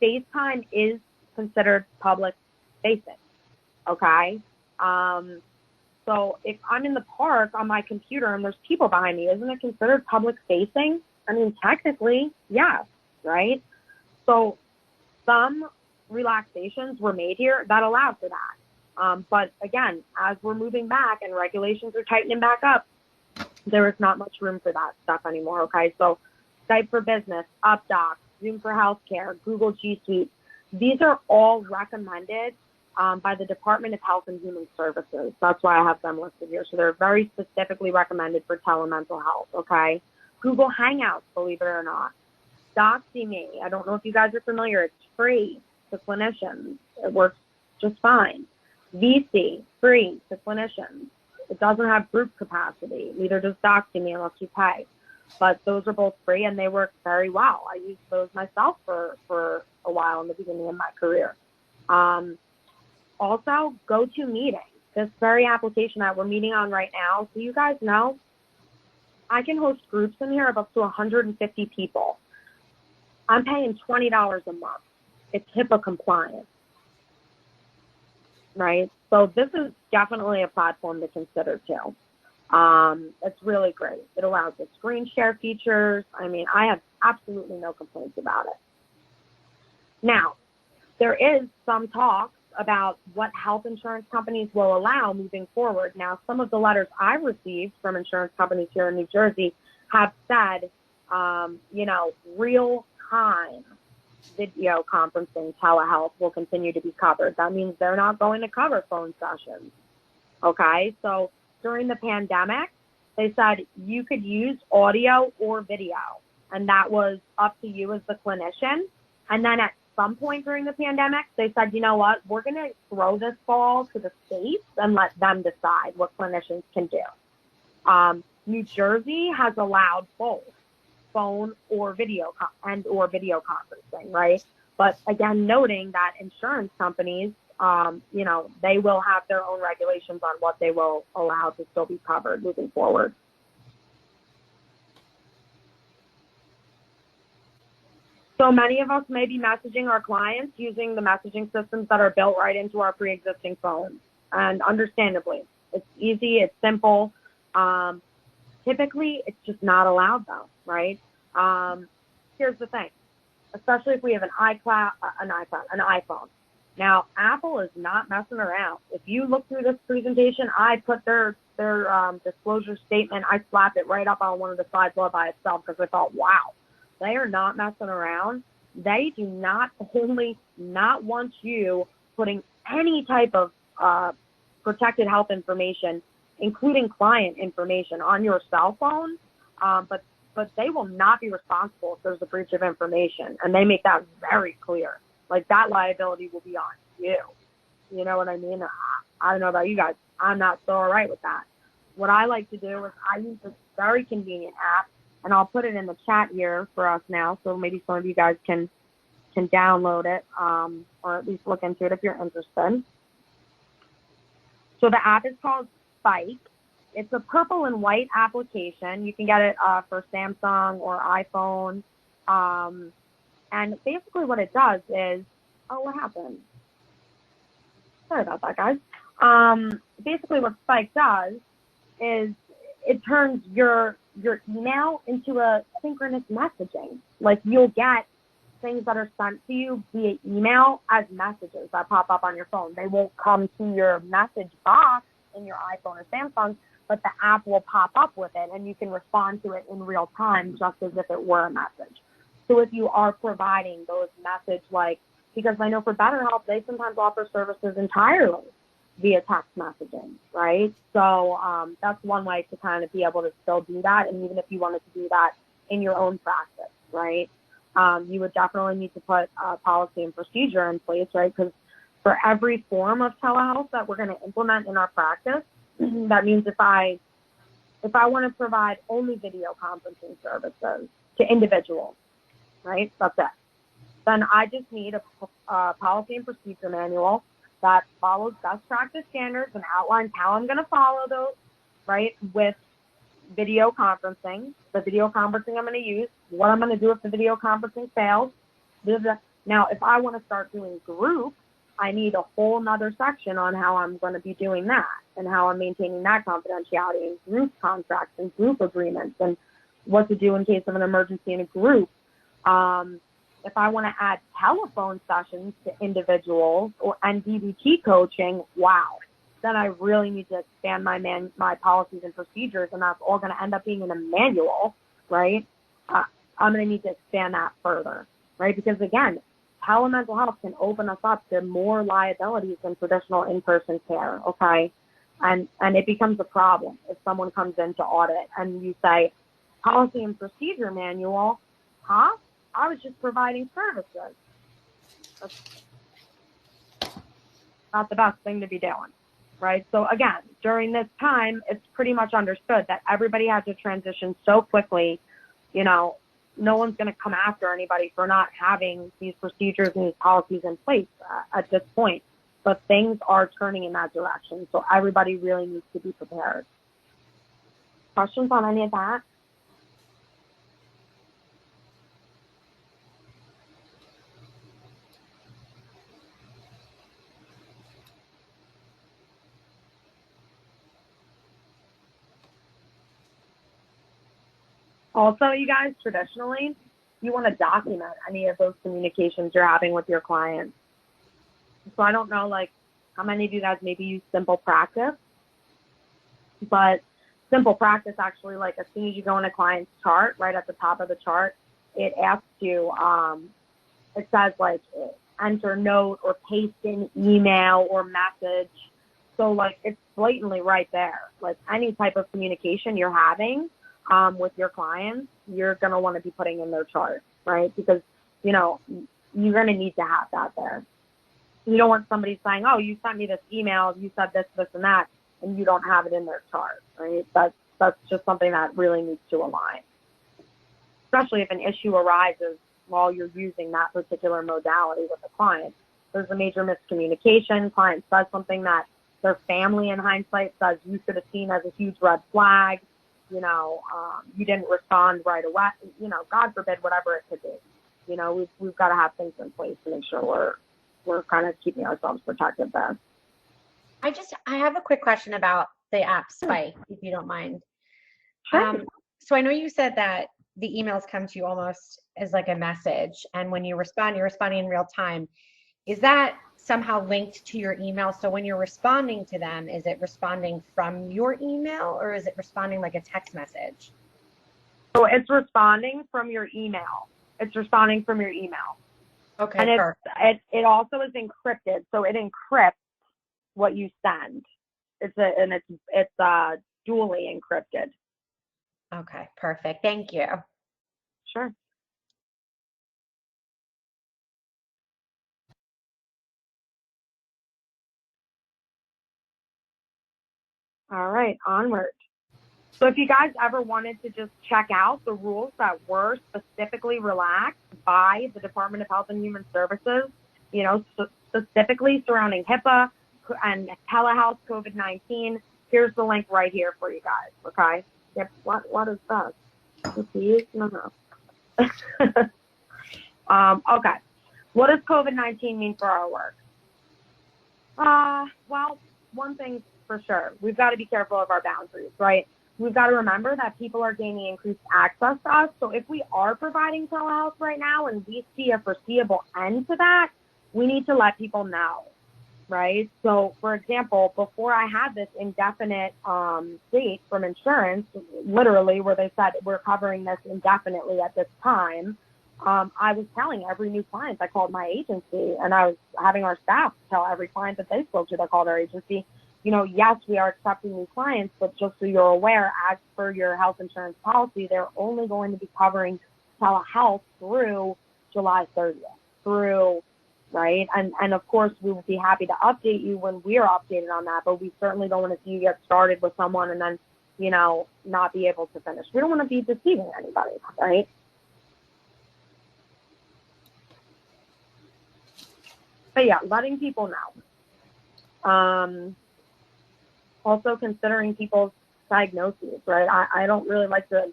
FaceTime is considered public facing, okay? So if I'm in the park on my computer and there's people behind me, isn't it considered public facing? I mean, technically, yes, right? So some relaxations were made here that allowed for that. But again, as we're moving back and regulations are tightening back up, there is not much room for that stuff anymore, okay? So Skype for Business, UpDoc, Zoom for Healthcare, Google G Suite, these are all recommended by the Department of Health and Human Services. That's why I have them listed here. So they're very specifically recommended for telemental health, okay? Google Hangouts, believe it or not. DoxyMe, I don't know if you guys are familiar. It's free to clinicians. It works just fine. VC, free to clinicians. It doesn't have group capacity. Neither does DoxyMe unless you pay. But those are both free and they work very well. I used those myself for a while in the beginning of my career. Also, GoToMeeting, this very application that we're meeting on right now. So you guys know, I can host groups in here of up to 150 people. I'm paying $20 a month. It's HIPAA compliant, right? So this is definitely a platform to consider too. It's really great. It allows the screen share features. I mean, I have absolutely no complaints about it. Now, there is some talk about what health insurance companies will allow moving forward. Now, some of the letters I've received from insurance companies here in New Jersey have said, real-time video conferencing telehealth will continue to be covered. That means they're not going to cover phone sessions, okay? So during the pandemic, they said you could use audio or video, and that was up to you as the clinician. And then at some point during the pandemic, they said, you know what, we're going to throw this ball to the states and let them decide what clinicians can do. New Jersey has allowed both phone or video conferencing, right? But again, noting that insurance companies, they will have their own regulations on what they will allow to still be covered moving forward. So many of us may be messaging our clients using the messaging systems that are built right into our pre-existing phones. And understandably, it's easy, it's simple. Typically, it's just not allowed though, right? Here's the thing, especially if we have an iPhone. Now, Apple is not messing around. If you look through this presentation, I put their disclosure statement, I slap it right up on one of the slides all by itself because I thought, wow, they are not messing around. They do not want you putting any type of protected health information, including client information, on your cell phone. But they will not be responsible if there's a breach of information, and they make that very clear. Like, that liability will be on you. You know what I mean? I don't know about you guys. I'm not so all right with that. What I like to do is I use this very convenient app, and I'll put it in the chat here for us now, so maybe some of you guys can download it, or at least look into it if you're interested. So the app is called Spike. It's a purple and white application. You can get it for Samsung or iPhone. And basically what it does is, what happened? Sorry about that, guys. Basically what Spike does is it turns your email into a synchronous messaging. Like, you'll get things that are sent to you via email as messages that pop up on your phone. They won't come to your message box in your iPhone or Samsung, but the app will pop up with it, and you can respond to it in real time just as if it were a message. So if you are providing those message, because I know for BetterHelp, they sometimes offer services entirely via text messaging, right? So that's one way to kind of be able to still do that. And even if you wanted to do that in your own practice, right, you would definitely need to put a policy and procedure in place, right? Because for every form of telehealth that we're going to implement in our practice, that means if I want to provide only video conferencing services to individuals, right, that's it. Then I just need a policy and procedure manual that follows best practice standards and outlines how I'm going to follow those, right, with video conferencing, the video conferencing I'm going to use, what I'm going to do if the video conferencing fails. Now, if I want to start doing group, I need a whole nother section on how I'm going to be doing that and how I'm maintaining that confidentiality and group contracts and group agreements and what to do in case of an emergency in a group. If I want to add telephone sessions to individuals and DBT coaching, wow, then I really need to expand my policies and procedures, and that's all going to end up being in a manual, right? I'm going to need to expand that further, right? Because again, telemental health can open us up to more liabilities than traditional in-person care, okay? And it becomes a problem if someone comes in to audit and you say, policy and procedure manual, huh? I was just providing services. That's not the best thing to be doing, right? So again, during this time, it's pretty much understood that everybody had to transition so quickly. You know, no one's going to come after anybody for not having these procedures and these policies in place at this point. but things are turning in that direction. So everybody really needs to be prepared. Questions on any of that? Also, you guys, traditionally, you want to document any of those communications you're having with your clients. So I don't know, like, how many of you guys maybe use Simple Practice, but Simple Practice actually, like, as soon as you go in a client's chart, right at the top of the chart, it asks you, it says, like, enter note or paste in email or message. So, like, it's blatantly right there. Like, any type of communication you're having with your clients, you're going to want to be putting in their chart, right? Because, you know, you're going to need to have that there. You don't want somebody saying, oh, you sent me this email, you said this, this, and that, and you don't have it in their chart, right? That's just something that really needs to align, especially if an issue arises while you're using that particular modality with the client. There's a major miscommunication. Client says something that their family in hindsight says you should have seen as a huge red flag. You know, you didn't respond right away. You know, God forbid, whatever it could be. You know, we've got to have things in place to make sure we're kind of keeping ourselves protected there. I have a quick question about the app Spike, if you don't mind. Sure. So I know you said that the emails come to you almost as like a message, and when you respond, you're responding in real time. Is that somehow linked to your email? So when you're responding to them, is it responding from your email, or is it responding like a text message? So it's responding from your email. It's responding from your email. Okay, and it also is encrypted, so it encrypts what you send. It's dually encrypted. Okay, perfect. Thank you. Sure. All right, onward. So if you guys ever wanted to just check out the rules that were specifically relaxed by the Department of Health and Human Services, you know, specifically surrounding HIPAA and telehealth COVID-19, here's the link right here for you guys, okay? Yep. What is that? No. Okay. What does COVID-19 mean for our work? Well, one thing for sure, we've got to be careful of our boundaries, right? We've got to remember that people are gaining increased access to us. So if we are providing telehealth right now and we see a foreseeable end to that, we need to let people know, right? So, for example, before I had this indefinite date from insurance, literally where they said we're covering this indefinitely at this time, I was telling every new client that called my agency, and I was having our staff tell every client that they spoke to that called our agency, you know, yes, we are accepting new clients, but just so you're aware, as per your health insurance policy, they're only going to be covering telehealth through July 30th, right? And of course, we will be happy to update you when we are updated on that, but we certainly don't want to see you get started with someone and then, you know, not be able to finish. We don't want to be deceiving anybody, right? But yeah, letting people know. Also considering people's diagnoses, right? I don't really like to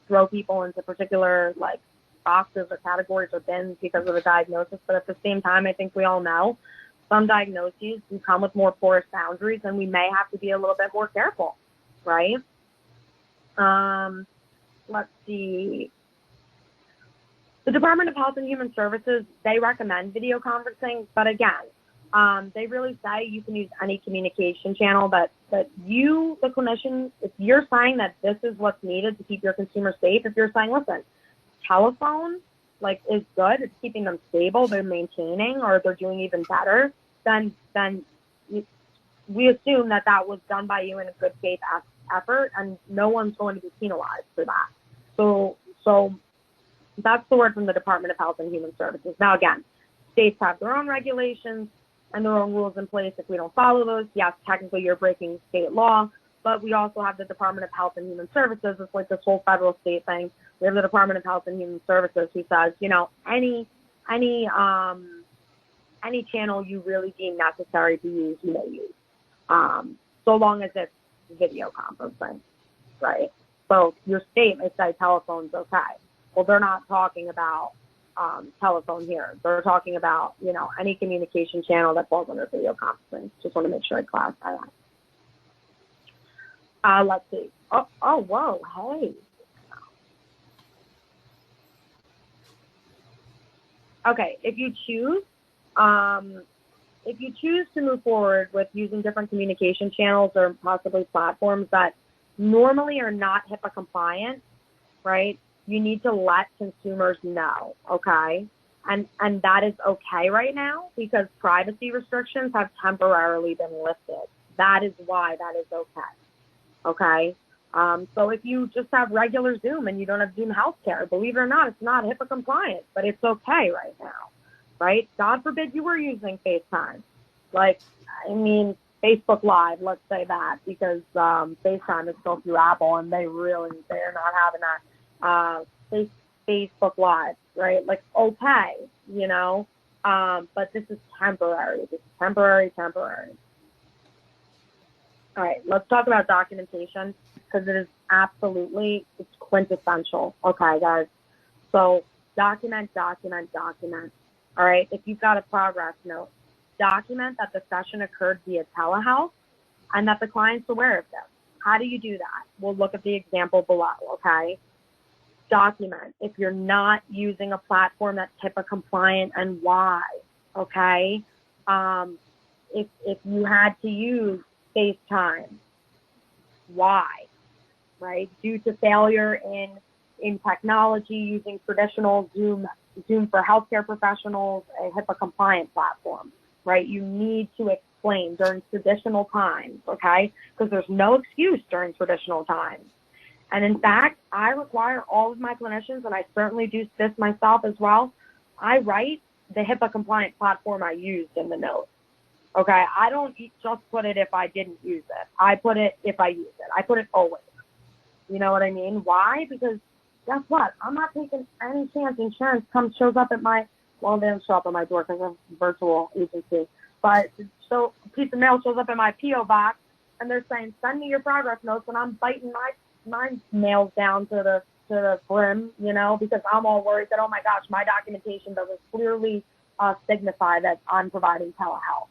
throw people into particular like boxes or categories or bins because of a diagnosis, but at the same time, I think we all know some diagnoses do come with more porous boundaries, and we may have to be a little bit more careful, right? Let's see. The Department of Health and Human Services, they recommend video conferencing, but again, they really say you can use any communication channel that you, the clinician, if you're saying that this is what's needed to keep your consumer safe, if you're saying, listen, telephone like is good, it's keeping them stable, they're maintaining, or they're doing even better, then we assume that was done by you in a good faith effort, and no one's going to be penalized for that. So that's the word from the Department of Health and Human Services. Now, again, states have their own regulations and their own rules in place. If we don't follow those, yes, technically you're breaking state law, but we also have the Department of Health and Human Services. It's like this whole federal state thing. We have the Department of Health and Human Services who says, you know, any any channel you really deem necessary to use, you may use, so long as it's video conferencing, right? So your statement say telephone's okay. Well, they're not talking about telephone here. They're talking about, you know, any communication channel that falls under video conferencing. Just want to make sure I clarify that. Let's see. Oh, whoa, hey. Okay, if you choose to move forward with using different communication channels or possibly platforms that normally are not HIPAA compliant, right? You need to let consumers know, okay? And that is okay right now because privacy restrictions have temporarily been lifted. That is why that is okay, okay? So if you just have regular Zoom and you don't have Zoom healthcare, believe it or not, it's not HIPAA compliant, but it's okay right now, right? God forbid you were using FaceTime. Like, I mean, Facebook Live, let's say that, because FaceTime is still through Apple and they're not having that Facebook Live, right? Like, okay, you know, but this is temporary. This is temporary. All right, let's talk about documentation because it is absolutely, it's quintessential. Okay, guys. So document. All right, if you've got a progress note, document that the session occurred via telehealth and that the client's aware of this. How do you do that? We'll look at the example below, okay? Document if you're not using a platform that's HIPAA compliant and why, okay? If you had to use FaceTime, why, right? Due to failure in technology using traditional Zoom for healthcare professionals, a HIPAA compliant platform, right? You need to explain during traditional times, okay? Because there's no excuse during traditional times. And in fact, I require all of my clinicians, and I certainly do this myself as well, I write the HIPAA compliant platform I used in the note. Okay, I don't just put it if I didn't use it. I put it if I use it. I put it always. You know what I mean? Why? Because guess what? I'm not taking any chance insurance shows up at my, well, they don't show up at my door because I'm a virtual agency. But so a piece of mail shows up in my P.O. box and they're saying, send me your progress notes, and I'm biting my nails down to the brim, you know, because I'm all worried that, oh my gosh, my documentation doesn't clearly signify that I'm providing telehealth.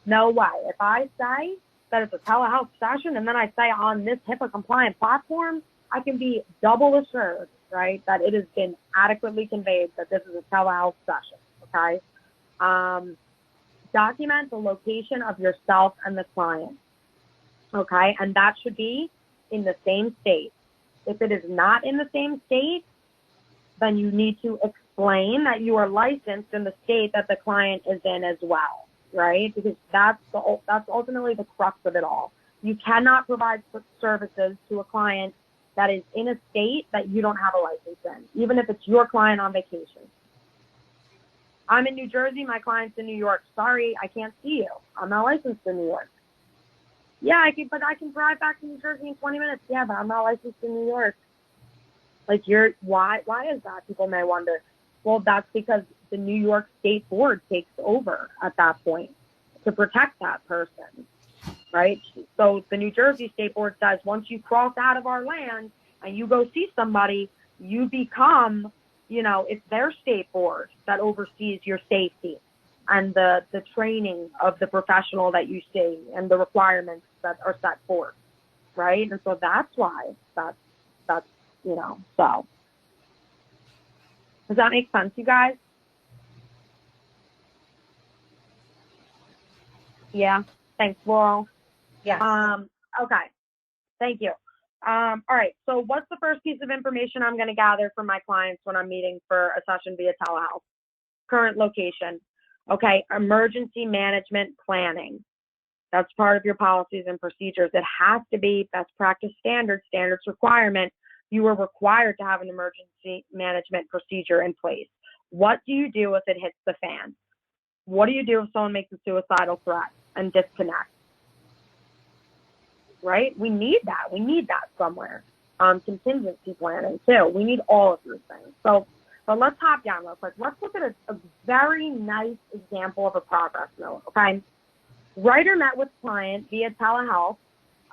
No way. If I say that it's a telehealth session and then I say on this HIPAA compliant platform, I can be double assured, right, that it has been adequately conveyed that this is a telehealth session, okay? Document the location of yourself and the client, okay? And that should be in the same state. If it is not in the same state, then you need to explain that you are licensed in the state that the client is in as well, right? Because that's ultimately the crux of it all. You cannot provide services to a client that is in a state that you don't have a license in, even if it's your client on vacation. I'm in New Jersey, my client's in New York. Sorry, I can't see you. I'm not licensed in New York. Yeah, I can drive back to New Jersey in 20 minutes. Yeah, but I'm not licensed in New York. Like, why is that? People may wonder. Well, that's because the New York State Board takes over at that point to protect that person, right? So the New Jersey State Board says once you cross out of our land and you go see somebody, you become, you know, it's their state board that oversees your safety and the training of the professional that you see and the requirements that are set forth, right? And so that's why that's you know, so. Does that make sense, you guys? Yeah. Thanks, Laurel. Yes. Okay. Thank you. All right. So what's the first piece of information I'm going to gather from my clients when I'm meeting for a session via telehealth? Current location. Okay. Emergency management planning. That's part of your policies and procedures. It has to be best practice standards requirement. You are required to have an emergency management procedure in place. What do you do if it hits the fan? What do you do if someone makes a suicidal threat and disconnects? Right? We need that. We need that somewhere. Contingency planning too. We need all of these things. So But let's hop down real quick. Let's look at a very nice example of a progress note, okay? Writer met with client via telehealth.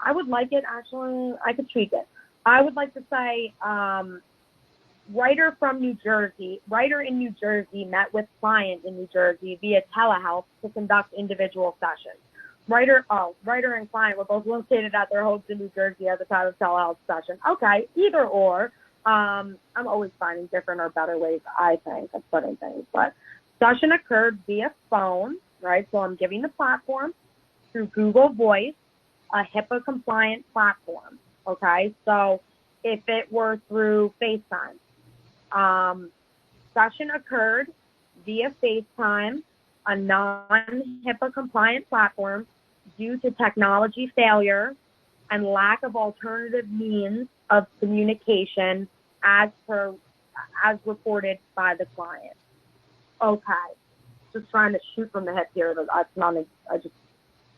I would like it, actually, I could tweak it. I would like to say, writer in New Jersey met with client in New Jersey via telehealth to conduct individual sessions. Writer and client were both located at their homes in New Jersey at the time of telehealth session. Okay, either or. I'm always finding different or better ways, I think, of putting things. But session occurred via phone, right? So I'm giving the platform through Google Voice, a HIPAA compliant platform. Okay, so if it were through FaceTime, session occurred via FaceTime, a non-HIPAA compliant platform, due to technology failure and lack of alternative means of communication as reported by the client. Okay, just trying to shoot from the hip here. I just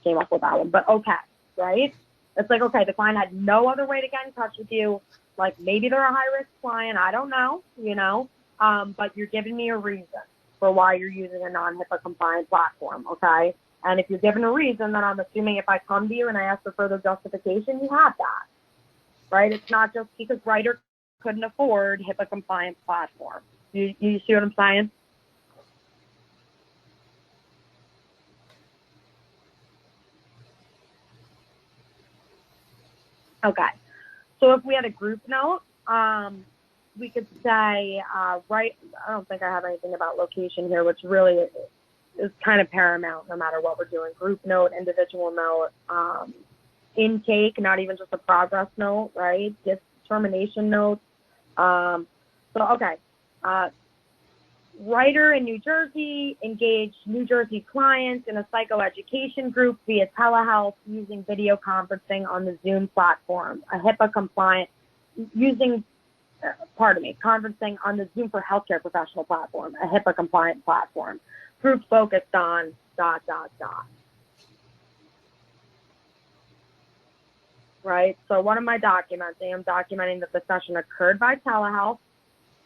came up with that one, but okay, right? It's like, okay, the client had no other way to get in touch with you. Like maybe they're a high-risk client, I don't know, but you're giving me a reason for why you're using a non-HIPAA compliant platform, okay? And if you're given a reason, then I'm assuming if I come to you and I ask for further justification, you have that, right? It's not just because writer couldn't afford HIPAA compliant platform. You see what I'm saying? Okay. So if we had a group note, we could say, I don't think I have anything about location here, which really is kind of paramount no matter what we're doing. Group note, individual note, intake, not even just a progress note, right? Just termination note. Writer in New Jersey engaged New Jersey clients in a psychoeducation group via telehealth using video conferencing on the Zoom platform, a HIPAA compliant, conferencing on the Zoom for Healthcare Professional platform, a HIPAA compliant platform. Group focused on ... Right? So what am I documenting? I'm documenting that the session occurred by telehealth.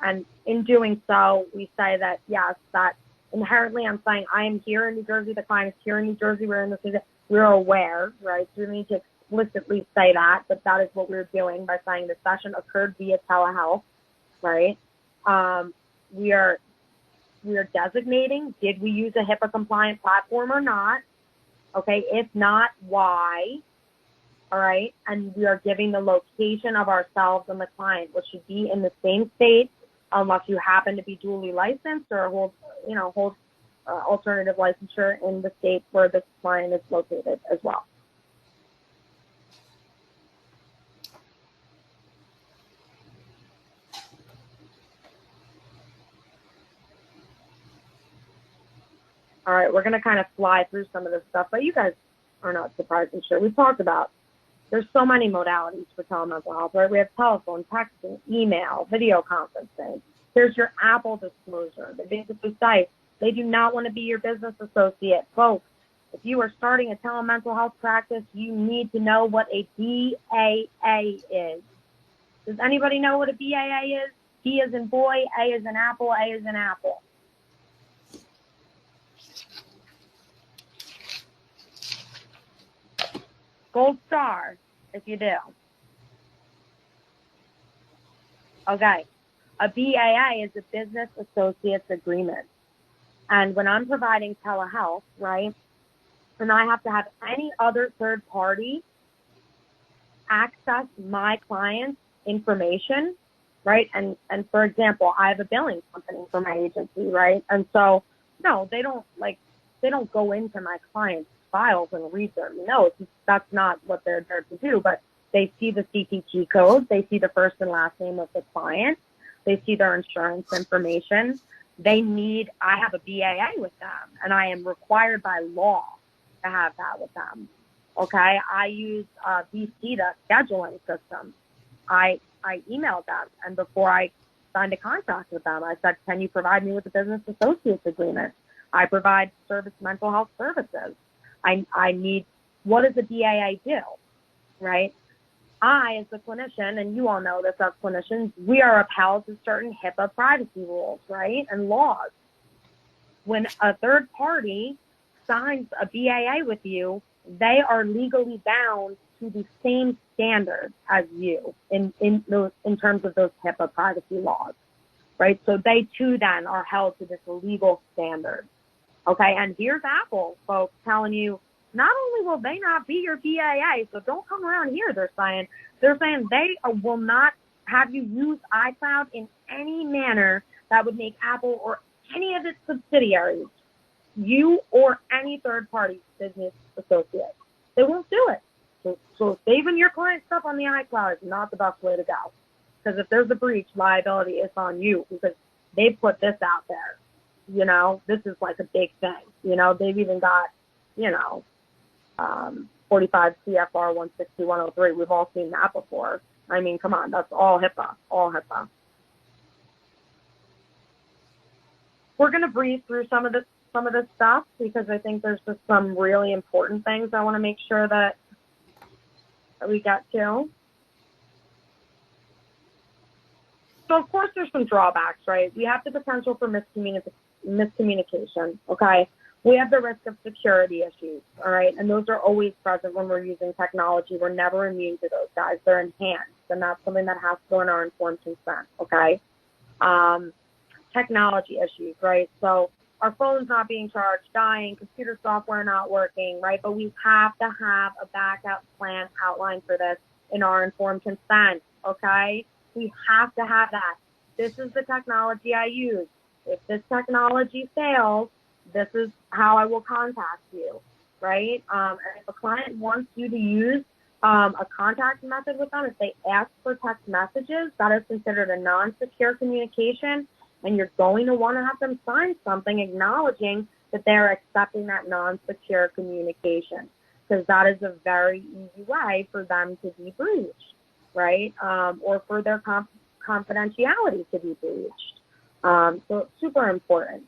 And in doing so, we say that, yes, that inherently I'm saying I am here in New Jersey, the client is here in New Jersey, we're aware, right? So we need to explicitly say that, but that is what we're doing by saying the session occurred via telehealth, right? We are designating, did we use a HIPAA compliant platform or not? Okay, if not, why? All right, and we are giving the location of ourselves and the client, which should be in the same state, unless you happen to be duly licensed or hold alternative licensure in the state where the client is located as well. All right, we're going to kind of fly through some of this stuff, but you guys are not surprised, I'm sure. We talked about there's so many modalities for telemental health, right? We have telephone, texting, email, video conferencing. Here's your Apple disclosure. They basically say they do not want to be your business associate. Folks, if you are starting a telemental health practice, you need to know what a BAA is. Does anybody know what a BAA is? B as in boy, A as in apple, A as in apple. Gold star, if you do. Okay. A BAA is a business associates agreement. And when I'm providing telehealth, right, and I have to have any other third party access my client's information, right? And for example, I have a billing company for my agency, right? And so, no, they don't go into my client's files and read their notes. That's not what they're there to do, but they see the CPT code, they see the first and last name of the client, they see their insurance information. I have a BAA with them, and I am required by law to have that with them. Okay, I use VC, the scheduling system. I emailed them, and before I signed a contract with them, I said, can you provide me with a business associates agreement? I provide mental health services. I need, what does a BAA do, right? I, as a clinician, and you all know this as clinicians, we are upheld to certain HIPAA privacy rules, right, and laws. When a third party signs a BAA with you, they are legally bound to the same standards as you in terms of those HIPAA privacy laws, right? So they too then are held to this legal standard. Okay, and here's Apple, folks, telling you not only will they not be your BAA, so don't come around here, they're saying they will not have you use iCloud in any manner that would make Apple or any of its subsidiaries, you or any third-party business associate. They won't do it. So saving your client stuff on the iCloud is not the best way to go. Because if there's a breach, liability is on you because they put this out there. You know, this is like a big thing. You know, they've even got, 45 CFR 160, 103. We've all seen that before. I mean, come on, that's all HIPAA, all HIPAA. We're going to breeze through some of this stuff because I think there's just some really important things I want to make sure that we get to. So, of course, there's some drawbacks, right? We have the potential for miscommunication, okay? We have the risk of security issues, all right? And those are always present when we're using technology. We're never immune to those, guys. They're enhanced, and that's something that has to go in our informed consent, okay? Technology issues, right? So our phone's not being charged, dying, computer software not working, right? But we have to have a backup plan outlined for this in our informed consent, okay? We have to have that. This is the technology I use. If this technology fails, this is how I will contact you, right? And if a client wants you to use a contact method with them, if they ask for text messages, that is considered a non-secure communication, and you're going to want to have them sign something acknowledging that they're accepting that non-secure communication, because that is a very easy way for them to be breached, right? Or for their confidentiality to be breached. So it's super important.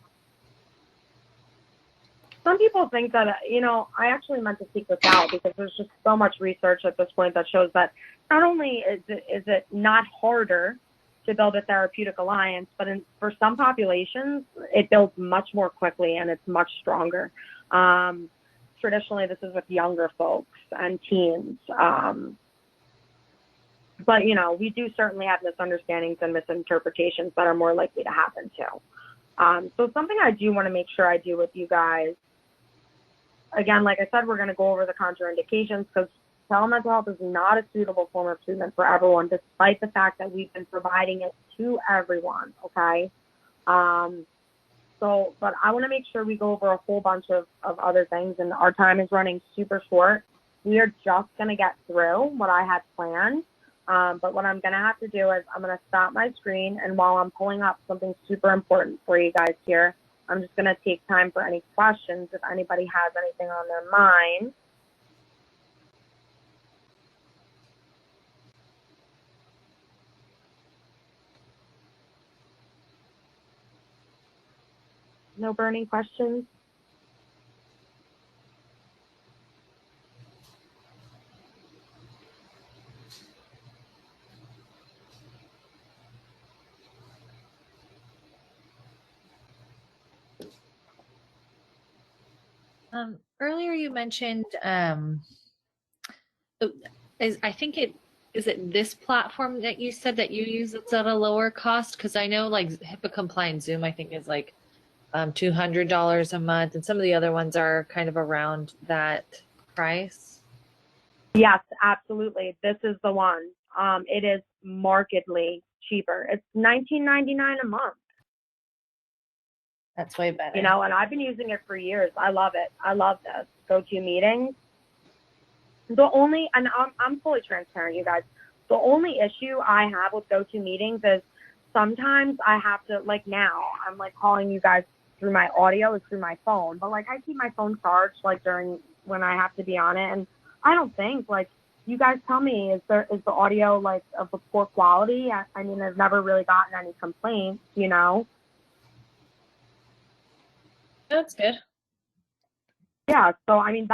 Some people think that, I actually meant to seek this out because there's just so much research at this point that shows that not only is it not harder to build a therapeutic alliance, but for some populations, it builds much more quickly and it's much stronger. Traditionally, this is with younger folks and teens. But, we do certainly have misunderstandings and misinterpretations that are more likely to happen too. So something I do want to make sure I do with you guys, again, like I said, we're going to go over the contraindications because telemental health is not a suitable form of treatment for everyone, despite the fact that we've been providing it to everyone, okay? But I want to make sure we go over a whole bunch of other things, and our time is running super short. We are just going to get through what I had planned. But what I'm going to have to do is I'm going to stop my screen, and while I'm pulling up something super important for you guys here, I'm just going to take time for any questions if anybody has anything on their mind. No burning questions? Earlier you mentioned, is it this platform that you said that you use that's at a lower cost? Because I know like HIPAA compliant Zoom, I think is like $200 a month, and some of the other ones are kind of around that price. Yes, absolutely. This is the one. It is markedly cheaper. It's $19.99 a month. That's way better. And I've been using it for years. I love it. I love this. GoToMeetings. And I'm fully transparent, you guys. The only issue I have with GoToMeetings is sometimes I have to, like now, I'm like calling you guys through my audio is through my phone, but like I keep my phone charged like during when I have to be on it, and I don't think like you guys tell me is the audio like of a poor quality? I mean, I've never really gotten any complaints, That's good. Yeah, so I mean,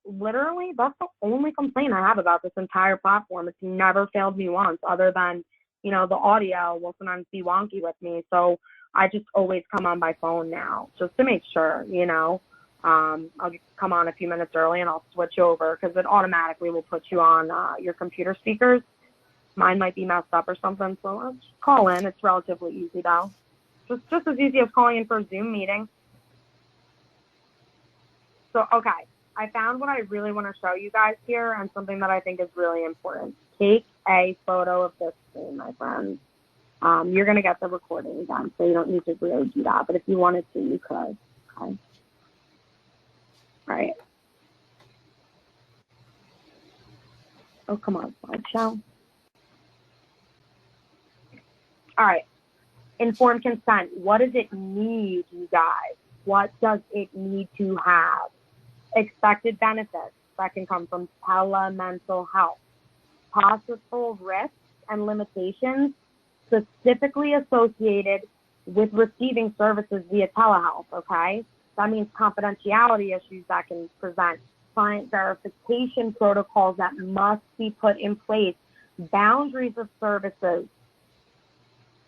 literally that's the only complaint I have about this entire platform. It's never failed me once, other than, you know, the audio will sometimes be wonky with me. So I just always come on by phone now, just to make sure, you know. I'll just come on a few minutes early and I'll switch over, because it automatically will put you on your computer speakers. Mine might be messed up or something, so I'll just call in. It's relatively easy though. Just as easy as calling in for a Zoom meeting. So, okay, I found what I really want to show you guys here, and something that I think is really important. Take a photo of this screen, my friends. You're going to get the recording again, so you don't need to really do that, but if you wanted to, you could. Okay. Right. Oh, come on, slideshow. All right. Informed consent. What does it need, you guys? What does it need to have? Expected benefits that can come from telemental health. Possible risks and limitations specifically associated with receiving services via telehealth, okay? That means confidentiality issues that can present, client verification protocols that must be put in place, boundaries of services,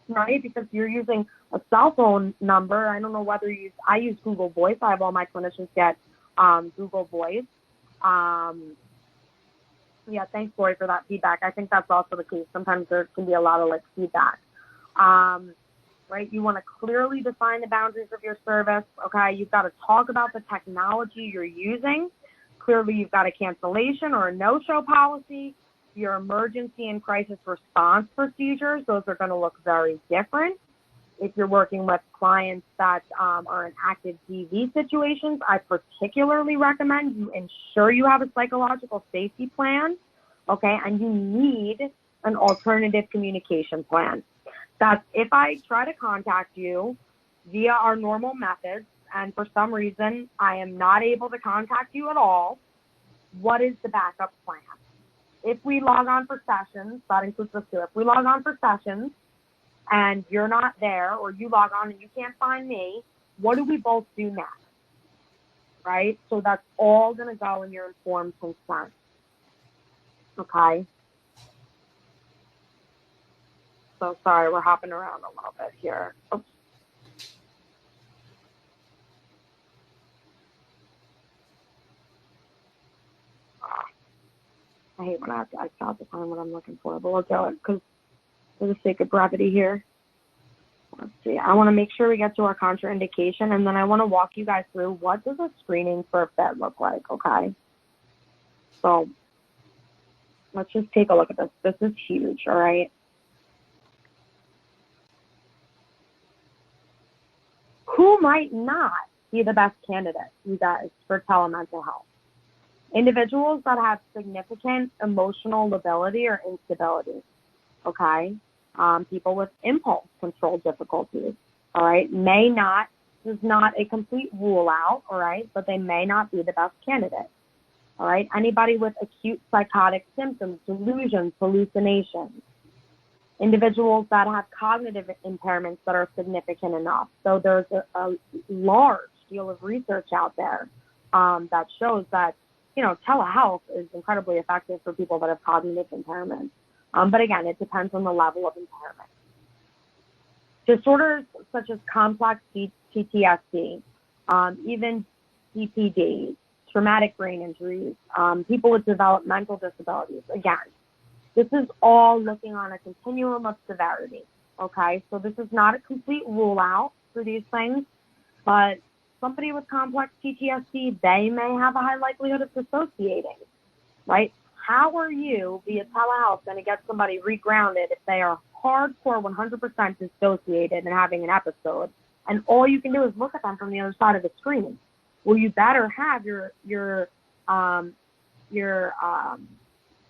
right? Because you're using a cell phone number. I don't know whether I use Google Voice. I have all my clinicians get Google Voice. Yeah, thanks, Lori, for that feedback. I think that's also the case. Sometimes there can be a lot of feedback. Right? You want to clearly define the boundaries of your service. Okay, you've got to talk about the technology you're using. Clearly, you've got a cancellation or a no-show policy. Your emergency and crisis response procedures, those are going to look very different. If you're working with clients that are in active DV situations, I particularly recommend you ensure you have a psychological safety plan, okay? And you need an alternative communication plan. That's if I try to contact you via our normal methods, and for some reason I am not able to contact you at all, what is the backup plan? If we log on for sessions, that includes us too. If we log on for sessions and you're not there, or you log on and you can't find me, what do we both do next? Right? So that's all going to go in your informed consent. Okay? So sorry, we're hopping around a little bit here. Oops. I hate when I have to find what I'm looking for, but we'll do it because for the sake of brevity here. Let's see. I want to make sure we get to our contraindication, and then I want to walk you guys through what does a screening for a fit look like, okay? So let's just take a look at this. This is huge, all right? Who might not be the best candidate, you guys, for telemental health? Individuals that have significant emotional lability or instability, okay? People with impulse control difficulties, all right? This is not a complete rule out, all right? But they may not be the best candidate, all right? Anybody with acute psychotic symptoms, delusions, hallucinations. Individuals that have cognitive impairments that are significant enough. So there's a large deal of research out there that shows that, you know, telehealth is incredibly effective for people that have cognitive impairments. But again, it depends on the level of impairment. Disorders such as complex PTSD, even CPD, traumatic brain injuries, people with developmental disabilities, again, this is all looking on a continuum of severity, okay? So this is not a complete rule out for these things, but somebody with complex PTSD, they may have a high likelihood of dissociating, right? How are you, via telehealth, going to get somebody regrounded if they are hardcore 100% dissociated and having an episode, and all you can do is look at them from the other side of the screen? Well, you better have your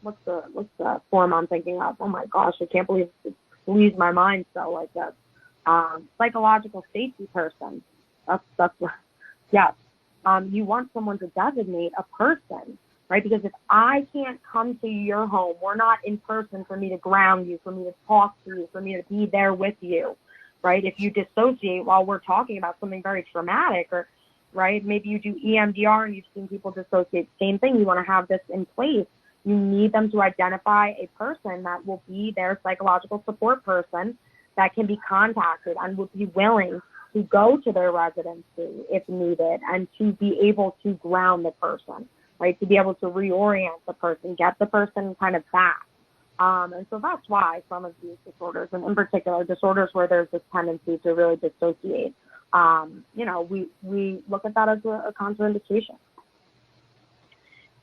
what's the form I'm thinking of? Oh my gosh, I can't believe it leaves my mind so like that. Psychological safety person. That's yes. You want someone to designate a person, right? Because if I can't come to your home, we're not in person for me to ground you, for me to talk to you, for me to be there with you, right? If you dissociate while we're talking about something very traumatic, or right? Maybe you do EMDR and you've seen people dissociate. Same thing. You want to have this in place. You need them to identify a person that will be their psychological support person that can be contacted and would be willing to go to their residency if needed, and to be able to ground the person, right? To be able to reorient the person, get the person kind of back. And so that's why some of these disorders, and in particular disorders where there's this tendency to really dissociate, we look at that as a contraindication.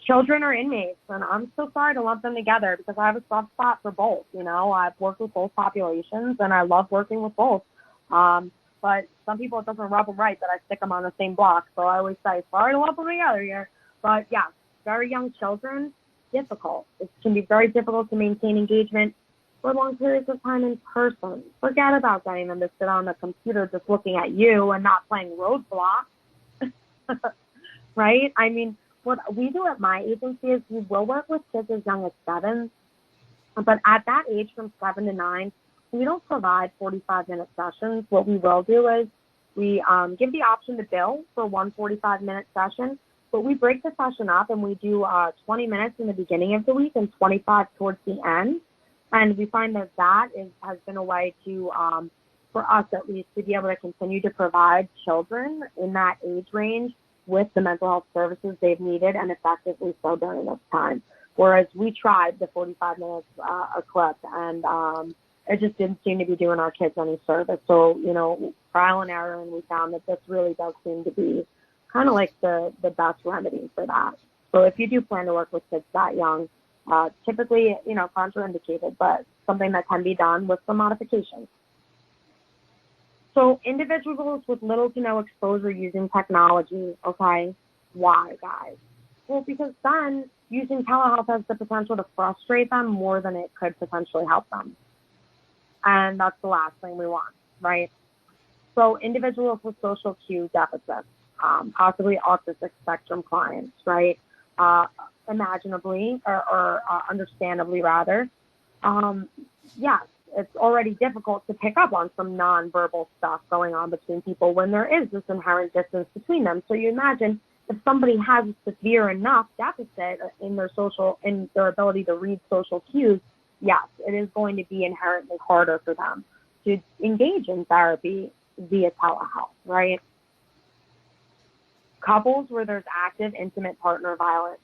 Children or inmates, and I'm so sorry to lump them together because I have a soft spot for both. I've worked with both populations and I love working with both. But some people, it doesn't rub them right that I stick them on the same block. So I always say, sorry to lump them together here. But yeah, very young children, difficult. It can be very difficult to maintain engagement for long periods of time in person. Forget about getting them to sit on the computer just looking at you and not playing Roadblock, right? I mean, what we do at my agency is we will work with kids as young as 7, but at that age from 7 to 9, we don't provide 45-minute sessions. What we will do is we give the option to bill for one 45-minute session, but we break the session up and we do 20 minutes in the beginning of the week and 25 towards the end. And we find that has been a way to, for us at least, to be able to continue to provide children in that age range with the mental health services they've needed, and effectively so during this time. Whereas we tried the 45 minutes a clip, and it just didn't seem to be doing our kids any service. So, trial and error, and we found that this really does seem to be kind of like the best remedy for that. So if you do plan to work with kids that young, typically, contraindicated, but something that can be done with some modifications. So individuals with little to no exposure using technology, okay, why, guys? Well, because then using telehealth has the potential to frustrate them more than it could potentially help them. And that's the last thing we want, right? So individuals with social cue deficits, possibly autistic spectrum clients, right? Imaginably or understandably rather, yes, it's already difficult to pick up on some nonverbal stuff going on between people when there is this inherent distance between them. So you imagine if somebody has a severe enough deficit in their ability to read social cues, yes, it is going to be inherently harder for them to engage in therapy via telehealth, right? Couples where there's active intimate partner violence,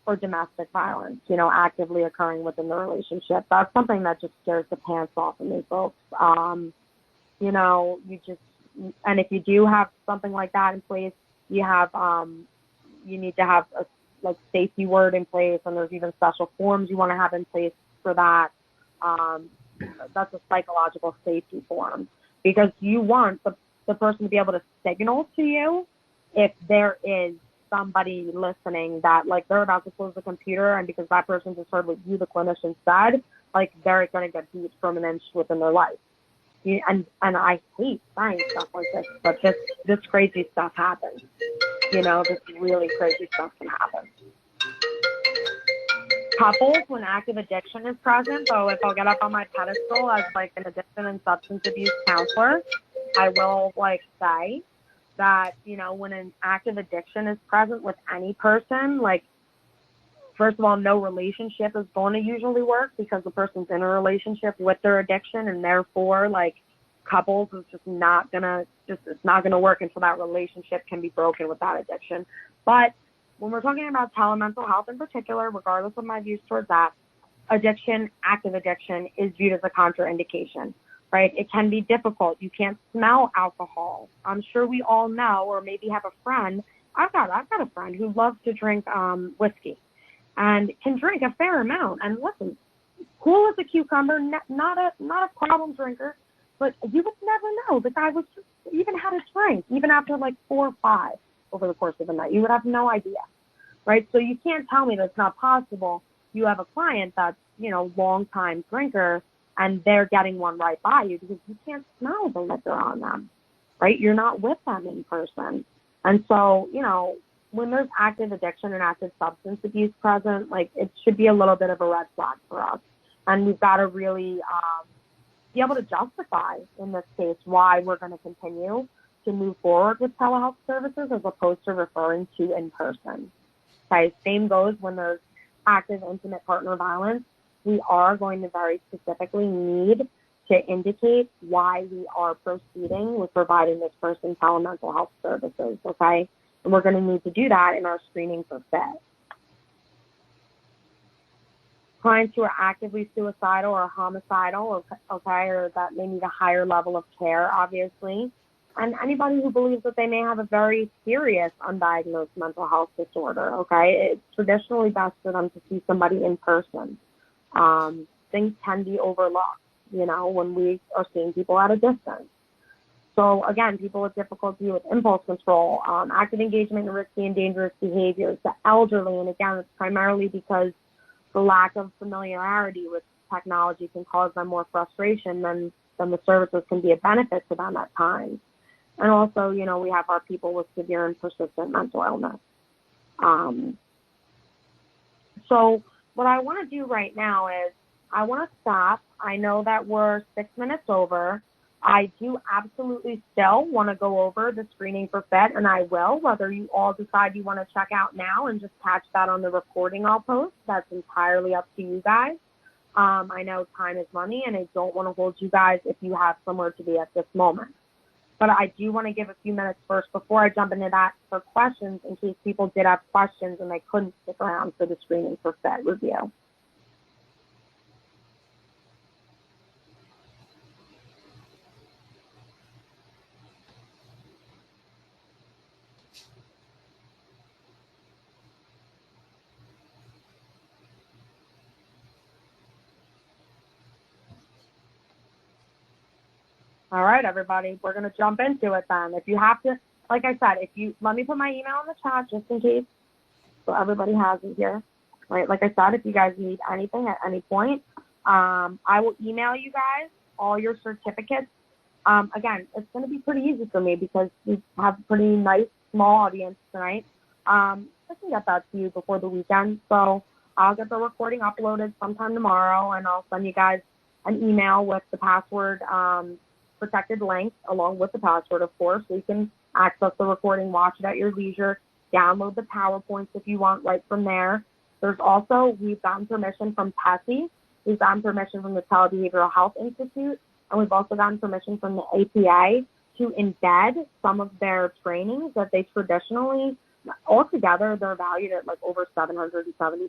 or domestic violence, actively occurring within the relationship. That's something that just scares the pants off of me, folks. And if you do have something like that in place, you need to have a safety word in place, and there's even special forms you want to have in place for that. That's a psychological safety form, because you want the person to be able to signal to you if there is somebody listening that they're about to close the computer, and because that person just heard what you, the clinician, said, they're going to get beat from an inch within their life. And I hate saying stuff like this, but this crazy stuff happens. This really crazy stuff can happen. Couples when active addiction is present, so if I'll get up on my pedestal as an addiction and substance abuse counselor, I will say that, when an active addiction is present with any person, first of all, no relationship is going to usually work because the person's in a relationship with their addiction, and therefore, couples is just not gonna work until that relationship can be broken with that addiction. But when we're talking about telemental health in particular, regardless of my views towards that, addiction, active addiction, is viewed as a contraindication. Right? It can be difficult. You can't smell alcohol. I'm sure we all know, or maybe have a friend. I've got a friend who loves to drink whiskey and can drink a fair amount. And listen, cool as a cucumber, not a problem drinker, but you would never know. The guy was just even had a drink, even after 4 or 5 over the course of the night. You would have no idea, right? So you can't tell me that's not possible. You have a client that's, long time drinker, and they're getting one right by you because you can't smell the liquor on them, right? You're not with them in person. And so, when there's active addiction and active substance abuse present, it should be a little bit of a red flag for us. And we've got to really be able to justify, in this case, why we're going to continue to move forward with telehealth services as opposed to referring to in person. Okay, same goes when there's active intimate partner violence. We are going to very specifically need to indicate why we are proceeding with providing this person telemental health services, okay? And we're going to need to do that in our screening for FIT. Clients who are actively suicidal or homicidal, okay, or that may need a higher level of care, obviously, and anybody who believes that they may have a very serious undiagnosed mental health disorder, okay? It's traditionally best for them to see somebody in person. Things can be overlooked, you know, when we are seeing people at a distance. So again, people with difficulty with impulse control, active engagement in risky and dangerous behaviors, the elderly, and again, it's primarily because the lack of familiarity with technology can cause them more frustration than the services can be a benefit to them at times. And also, you know, we have our people with severe and persistent mental illness. So what I want to do right now is I want to stop. I know that we're 6 minutes over. I do absolutely still want to go over the screening for FIT, and I will, whether you all decide you want to check out now and just catch that on the recording I'll post. That's entirely up to you guys. I know time is money, and I don't want to hold you guys if you have somewhere to be at this moment. But I do want to give a few minutes first before I jump into that for questions in case people did have questions and they couldn't stick around for the screening for FIT review. All right, everybody, we're going to jump into it then. If you have to, like I said, let me put my email in the chat just in case, so everybody has it here. Right, like I said, if you guys need anything at any point, I will email you guys all your certificates. Again, it's going to be pretty easy for me because we have a pretty nice, small audience tonight. I can get that to you before the weekend, so I'll get the recording uploaded sometime tomorrow, and I'll send you guys an email with the password protected link along with the password, of course, so you can access the recording, watch it at your leisure, download the PowerPoints if you want right from there. There's also, we've gotten permission from PESI, we've gotten permission from the Telebehavioral Health Institute, and we've also gotten permission from the APA to embed some of their trainings that they traditionally, altogether, they're valued at like over $770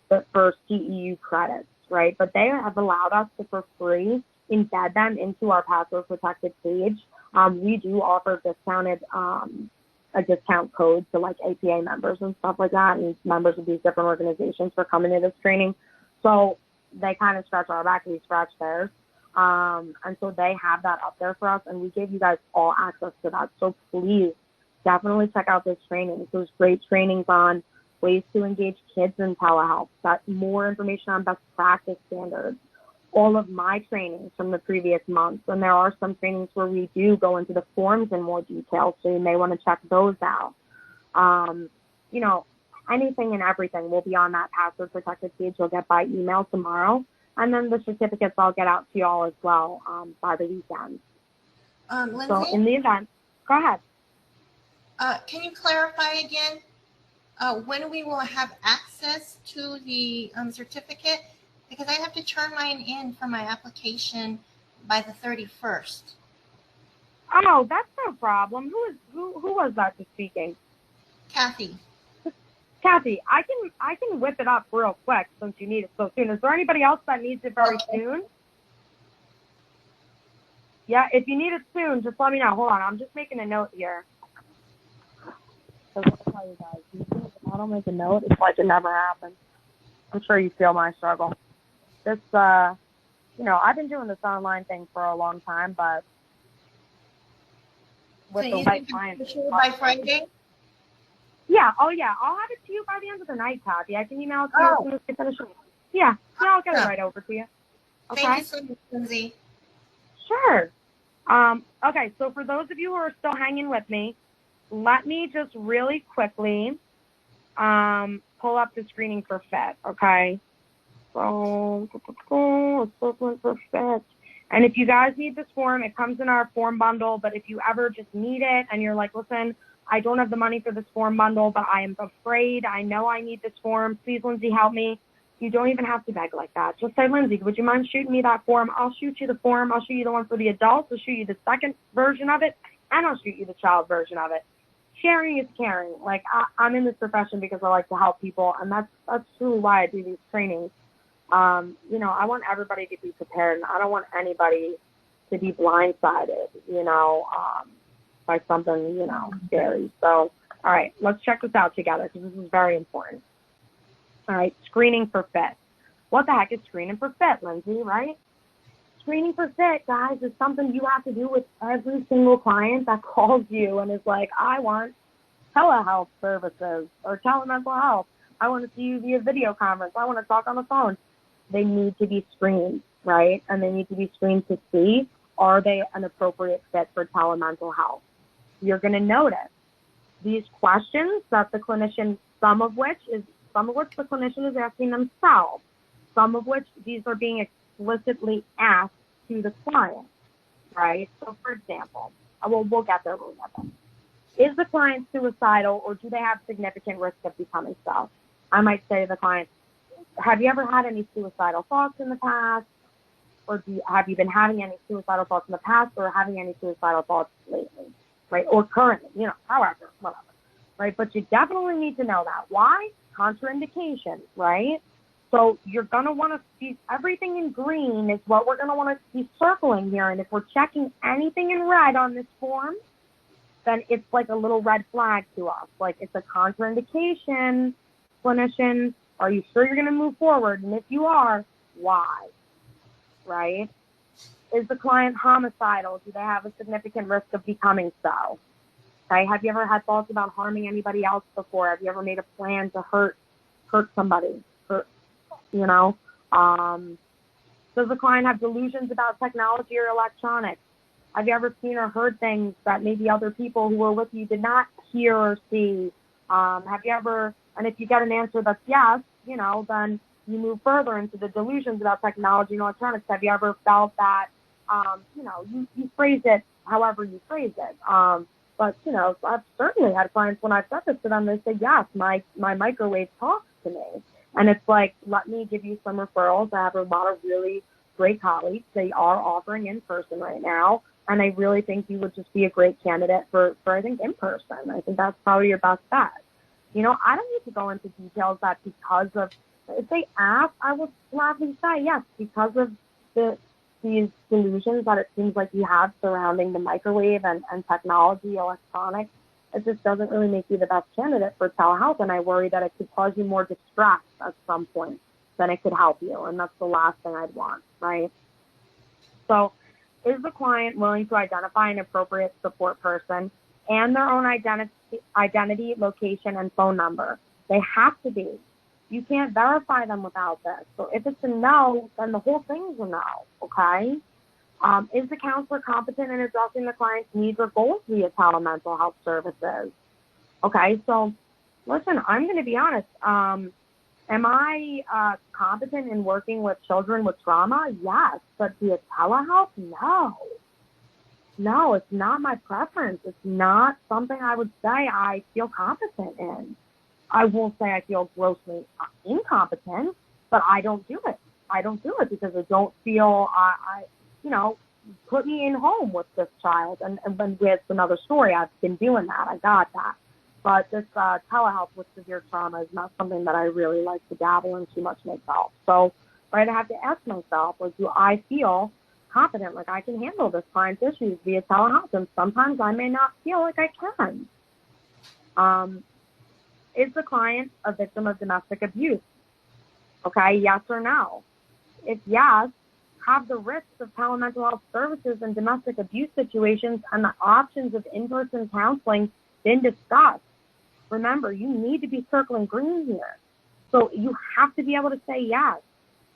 but for CEU credits, right? But they have allowed us to, for free, embed them into our password protected page. We do offer a discount code to like APA members and stuff like that, and members of these different organizations for coming to this training. So they kind of scratch our back, we scratch theirs. And so they have that up there for us, and we give you guys all access to that. So please definitely check out this training. There's great trainings on ways to engage kids in telehealth, got more information on best practice standards, all of my trainings from the previous months. And there are some trainings where we do go into the forms in more detail, so you may want to check those out. You know, anything and everything will be on that password protected page you'll get by email tomorrow. And then the certificates I'll get out to y'all as well by the weekend. Lindsay, so in the event, go ahead. Can you clarify again when we will have access to the certificate? Because I have to turn mine in for my application by the 31st. Oh, that's no problem. Who was that just speaking? Kathy. Kathy, I can whip it up real quick since you need it so soon. Is there anybody else that needs it very soon? Yeah, if you need it soon, just let me know. Hold on, I'm just making a note here. I'll tell you guys, if I don't make a note, it's like it never happened. I'm sure you feel my struggle. This, you know, I've been doing this online thing for a long time, but with the right clients. By Friday? Yeah, oh yeah, I'll have it to you by the end of the night, Kathy. I can email it to you as soon as we finish. Yeah, I'll get it right over to you. Okay? Thank you so much, Lindsay. Sure. Okay, so for those of you who are still hanging with me, let me just really quickly pull up the screening for FIT, okay? So, assessment for FIT. And if you guys need this form, it comes in our form bundle. But if you ever just need it and you're like, listen, I don't have the money for this form bundle, but I am afraid, I know I need this form. Please, Lindsay, help me. You don't even have to beg like that. Just say, Lindsay, would you mind shooting me that form? I'll shoot you the form. I'll shoot you the one for the adults. I'll shoot you the second version of it, and I'll shoot you the child version of it. Sharing is caring. Like, I'm in this profession because I like to help people, and that's truly why I do these trainings. You know, I want everybody to be prepared, and I don't want anybody to be blindsided, you know, by something, you know, scary. So, all right, let's check this out together because this is very important. All right, screening for fit. What the heck is screening for fit, Lindsay, right? Screening for fit, guys, is something you have to do with every single client that calls you and is like, I want telehealth services or telemental health. I want to see you via video conference. I want to talk on the phone. They need to be screened, right? And they need to be screened to see, are they an appropriate fit for telemental health? You're going to notice these questions that the clinician, some of which the clinician is asking themselves, some of which these are being explicitly asked to the client, right? So, for example, we'll get there. Is the client suicidal, or do they have significant risk of becoming so? I might say to the client, have you ever had any suicidal thoughts in the past? Or have you been having any suicidal thoughts in the past, or having any suicidal thoughts lately, right? Or currently, you know, however, whatever, right? But you definitely need to know that. Why? Contraindications, right? So you're going to want to see everything in green is what we're going to want to be circling here. And if we're checking anything in red on this form, then it's like a little red flag to us. Like, it's a contraindication, clinician. Are you sure you're going to move forward? And if you are, why? Right? Is the client homicidal? Do they have a significant risk of becoming so? Okay. Have you ever had thoughts about harming anybody else before? Have you ever made a plan to hurt somebody? You know? Does the client have delusions about technology or electronics? Have you ever seen or heard things that maybe other people who were with you did not hear or see? Have you ever, and if you get an answer that's yes, you know, then you move further into the delusions about technology and electronics. Have you ever felt that, you know, you phrase it however you phrase it? But, you know, I've certainly had clients when I've said this to them, they say, yes, my microwave talks to me. And it's like, let me give you some referrals. I have a lot of really great colleagues. They are offering in person right now. And I really think you would just be a great candidate for I think, in person. I think that's probably your best bet. You know, I don't need to go into details that because of, if they ask, I will gladly say, yes, because of these delusions that it seems like you have surrounding the microwave and technology, electronics, it just doesn't really make you the best candidate for telehealth. And I worry that it could cause you more distress at some point than it could help you. And that's the last thing I'd want, right? So, is the client willing to identify an appropriate support person and their own identity, location, and phone number? They have to be. You can't verify them without this. So if it's a no, then the whole thing's a no, okay? Is the counselor competent in addressing the client's needs or goals via telemental health services? Okay, so listen, I'm going to be honest. Am I competent in working with children with trauma? Yes, but via telehealth? No. No, it's not my preference. It's not something I would say I feel competent in. I won't say I feel grossly incompetent, but I don't do it. I don't do it because I don't feel you know, put me in home with this child. And when with another story, I've been doing that. I got that. But this telehealth with severe trauma is not something that I really like to dabble in too much myself. So, right, I have to ask myself, like, do I feel competent, like I can handle this client's issues via telehealth? And sometimes I may not feel like I can. Is the client a victim of domestic abuse? Okay, yes or no? If yes, have the risks of telemental health services and domestic abuse situations and the options of in-person counseling been discussed? Remember, you need to be circling green here. So you have to be able to say yes.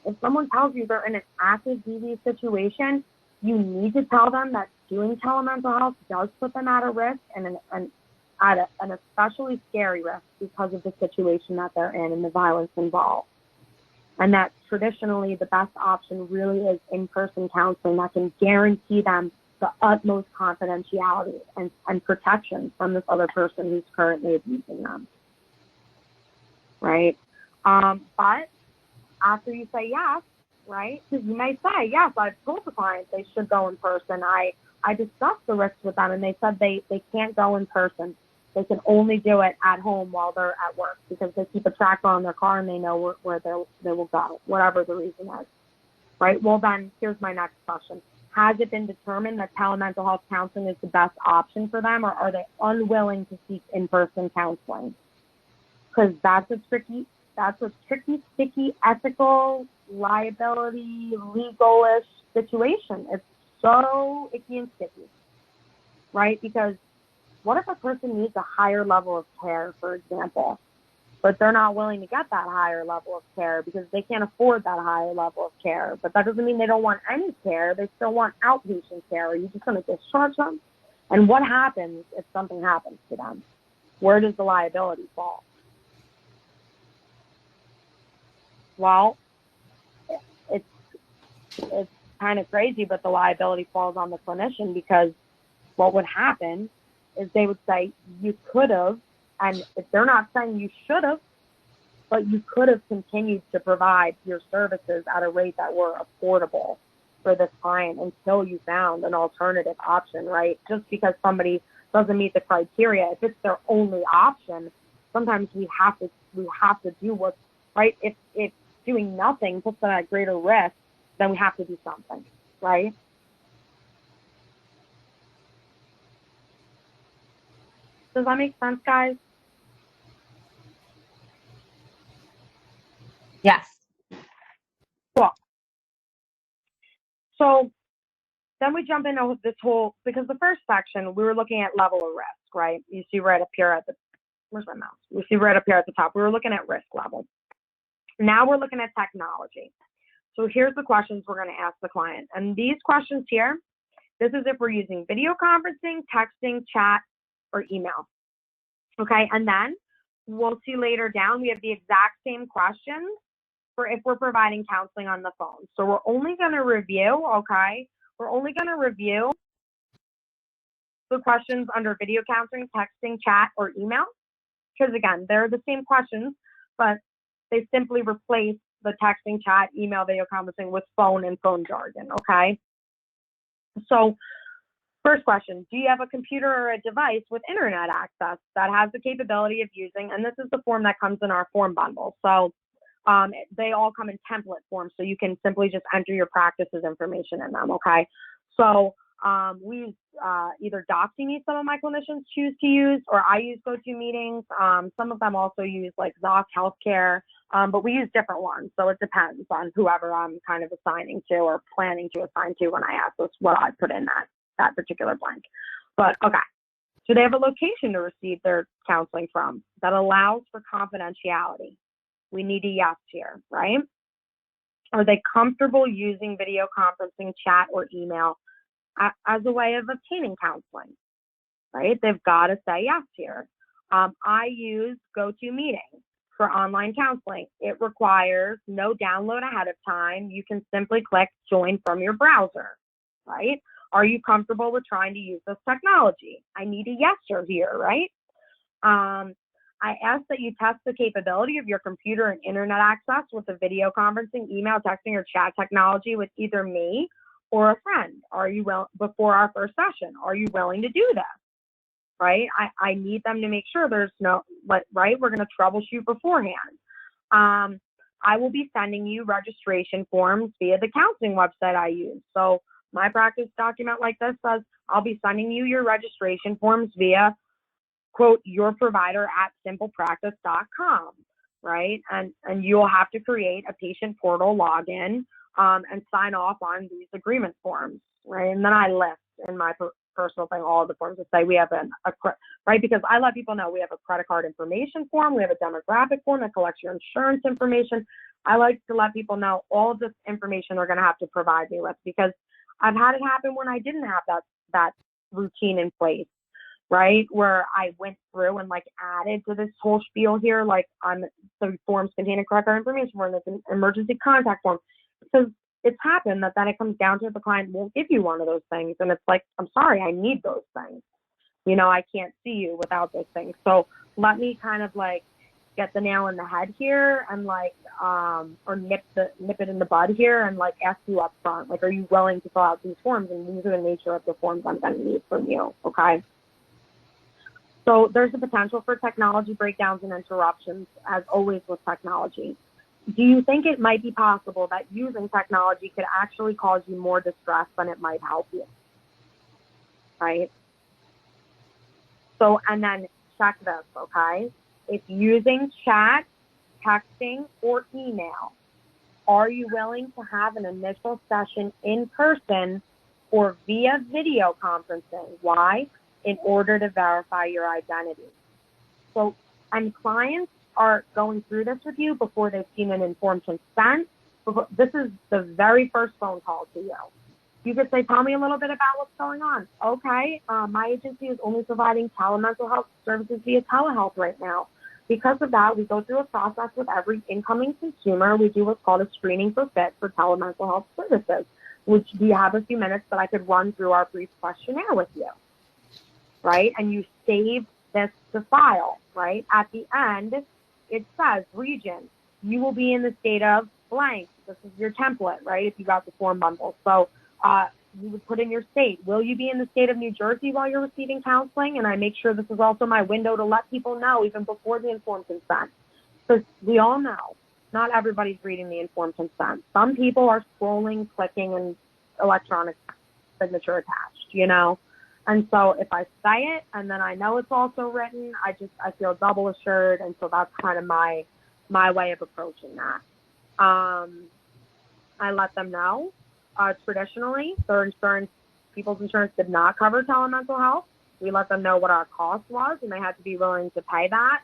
If someone tells you they're in an active DV situation, you need to tell them that doing telemental health does put them at a risk and at an especially scary risk because of the situation that they're in and the violence involved. and that traditionally the best option really is in-person counseling that can guarantee them the utmost confidentiality and protection from this other person who's currently abusing them, right? But after you say yes, right, because you may say, yes, I've told the client they should go in person. I discussed the risks with them, and they said they can't go in person. They can only do it at home while they're at work because they keep a tracker on their car and they know where they will go, whatever the reason is, right? Well, then here's my next question. Has it been determined that telemental health counseling is the best option for them, or are they unwilling to seek in-person counseling? Because that's a tricky, sticky, ethical, liability, legal-ish situation. It's so icky and sticky, right? Because what if a person needs a higher level of care, for example, but they're not willing to get that higher level of care because they can't afford that higher level of care? But that doesn't mean they don't want any care. They still want outpatient care. Are you just going to discharge them? And what happens if something happens to them? Where does the liability fall? Well, it's kind of crazy, but the liability falls on the clinician, because what would happen is they would say you could have, and if they're not saying you should have, but you could have continued to provide your services at a rate that were affordable for this client until you found an alternative option, right? Just because somebody doesn't meet the criteria, if it's their only option, sometimes we have to do what's right. If doing nothing puts them at greater risk, then we have to do something, right? Does that make sense, guys? Yes. Cool. So then we jump into this whole, because the first section, we were looking at level of risk, right? You see right up here at the, where's my mouse? We see right up here at the top, we were looking at risk level. Now we're looking at technology. So here's the questions we're going to ask the client. And these questions here, this is if we're using video conferencing, texting, chat, or email. Okay, and then we'll see later down, we have the exact same questions for if we're providing counseling on the phone. So we're only going to review, okay, we're only going to review the questions under video counseling, texting, chat, or email, because again, they're the same questions, but they simply replace the texting, chat, email, video conferencing with phone and phone jargon, okay? So first question, do you have a computer or a device with internet access that has the capability of using, and this is the form that comes in our form bundle. So they all come in template form, so you can simply just enter your practice's information in them, okay? So we use either DoxyMe, some of my clinicians choose to use, or I use GoToMeetings. Some of them also use like Zoc Healthcare, but we use different ones. So it depends on whoever I'm kind of assigning to or planning to assign to when I ask this, what I put in that particular blank. But okay, so they have a location to receive their counseling from that allows for confidentiality. We need a yes here, right? Are they comfortable using video conferencing, chat, or email as a way of obtaining counseling, right? They've got to say yes here. I use GoToMeeting for online counseling. It requires no download ahead of time. You can simply click join from your browser, right? Are you comfortable with trying to use this technology? I need a yes or here, right? I ask that you test the capability of your computer and internet access with the video conferencing, email, texting, or chat technology with either me or a friend. Are you before our first session? Are you willing to do this? Right? I need them to make sure there's no, right? We're going to troubleshoot beforehand. I will be sending you registration forms via the counseling website I use. So my practice document like this says, I'll be sending you your registration forms via, quote, your provider at simplepractice.com, right? And you'll have to create a patient portal login and sign off on these agreement forms, right? And then I list in my personal thing all of the forms that say we have right? Because I let people know we have a credit card information form, we have a demographic form that collects your insurance information. I like to let people know all of this information they're going to have to provide me with, because I've had it happen when I didn't have that routine in place. right? Where I went through and like added to this whole spiel here, like on the forms containing correct information form, that's an emergency contact form. Because it's happened that then it comes down to the client won't give you one of those things. And it's like, I'm sorry, I need those things. You know, I can't see you without those things. So let me kind of like get the nail in the head here and like, or nip it in the bud here and like ask you up front, like, are you willing to fill out these forms? And these are the nature of the forms I'm going to need from you. Okay. So there's the potential for technology breakdowns and interruptions, as always with technology. Do you think it might be possible that using technology could actually cause you more distress than it might help you? Right? So, and then check this, okay? If using chat, texting, or email, are you willing to have an initial session in person or via video conferencing? Why? In order to verify your identity. So, and clients are going through this with you before they've seen an informed consent. This is the very first phone call to you. You could say, tell me a little bit about what's going on. Okay, my agency is only providing telemental health services via telehealth right now. Because of that, we go through a process with every incoming consumer. We do what's called a screening for fit for telemental health services, which do you have a few minutes that I could run through our brief questionnaire with you, right? And you save this to file, right? At the end, it says region. You will be in the state of blank. This is your template, right? If you got the form bundle. So you would put in your state. Will you be in the state of New Jersey while you're receiving counseling? And I make sure this is also my window to let people know even before the informed consent. Because we all know not everybody's reading the informed consent. Some people are scrolling, clicking, and electronic signature attached, you know? And so if I say it and then I know it's also written, I feel double assured. And so that's kind of my way of approaching that. I let them know. Traditionally, people's insurance did not cover telemental health. We let them know what our cost was, and they had to be willing to pay that.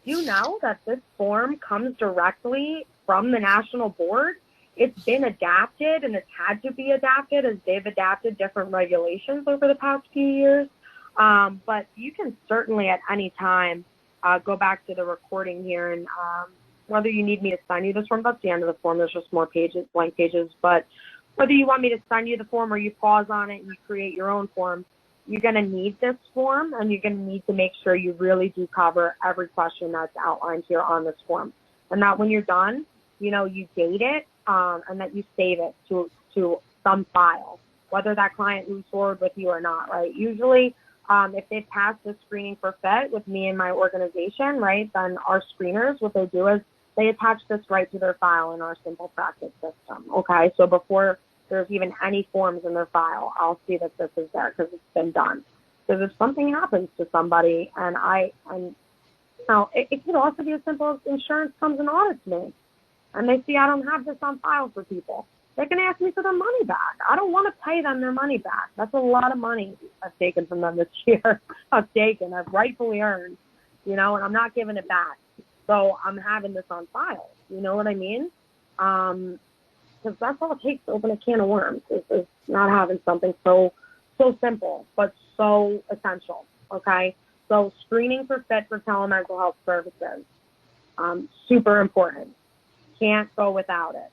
You know that this form comes directly from the national board. It's been adapted, and it's had to be adapted as they've adapted different regulations over the past few years. But you can certainly at any time go back to the recording here and whether you need me to sign you this form, that's the end of the form. There's just more pages, blank pages. But whether you want me to sign you the form or you pause on it and you create your own form, you're going to need this form, and you're going to need to make sure you really do cover every question that's outlined here on this form. And that when you're done, you know, you date it and that you save it to some file, whether that client moves forward with you or not, right? Usually, if they pass the screening for fit with me and my organization, right, then our screeners, what they do is they attach this right to their file in our simple practice system, okay? So before there's even any forms in their file, I'll see that this is there because it's been done. Because if something happens to somebody and now it could also be as simple as insurance comes and audits me and they see I don't have this on file for people. They can ask me for their money back. I don't want to pay them their money back. That's a lot of money I've taken from them this year. I've rightfully earned, you know, and I'm not giving it back. So I'm having this on file. You know what I mean? Because that's all it takes to open a can of worms is not having something so simple, but so essential, okay? So screening for fit for telemental health services, super important. Can't go without it.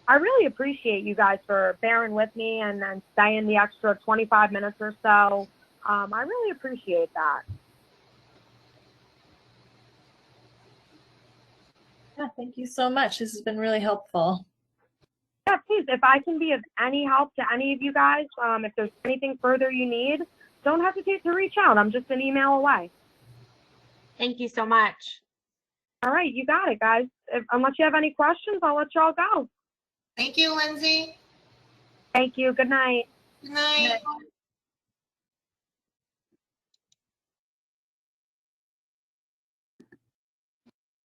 I really appreciate you guys for bearing with me and staying the extra 25 minutes or so. I really appreciate that. Yeah, thank you so much. This has been really helpful. Yeah, please, if I can be of any help to any of you guys, if there's anything further you need, don't hesitate to reach out. I'm just an email away. Thank you so much. All right, you got it, guys. Unless you have any questions, I'll let y'all go. Thank you, Lindsay. Thank you. Good night. Good night.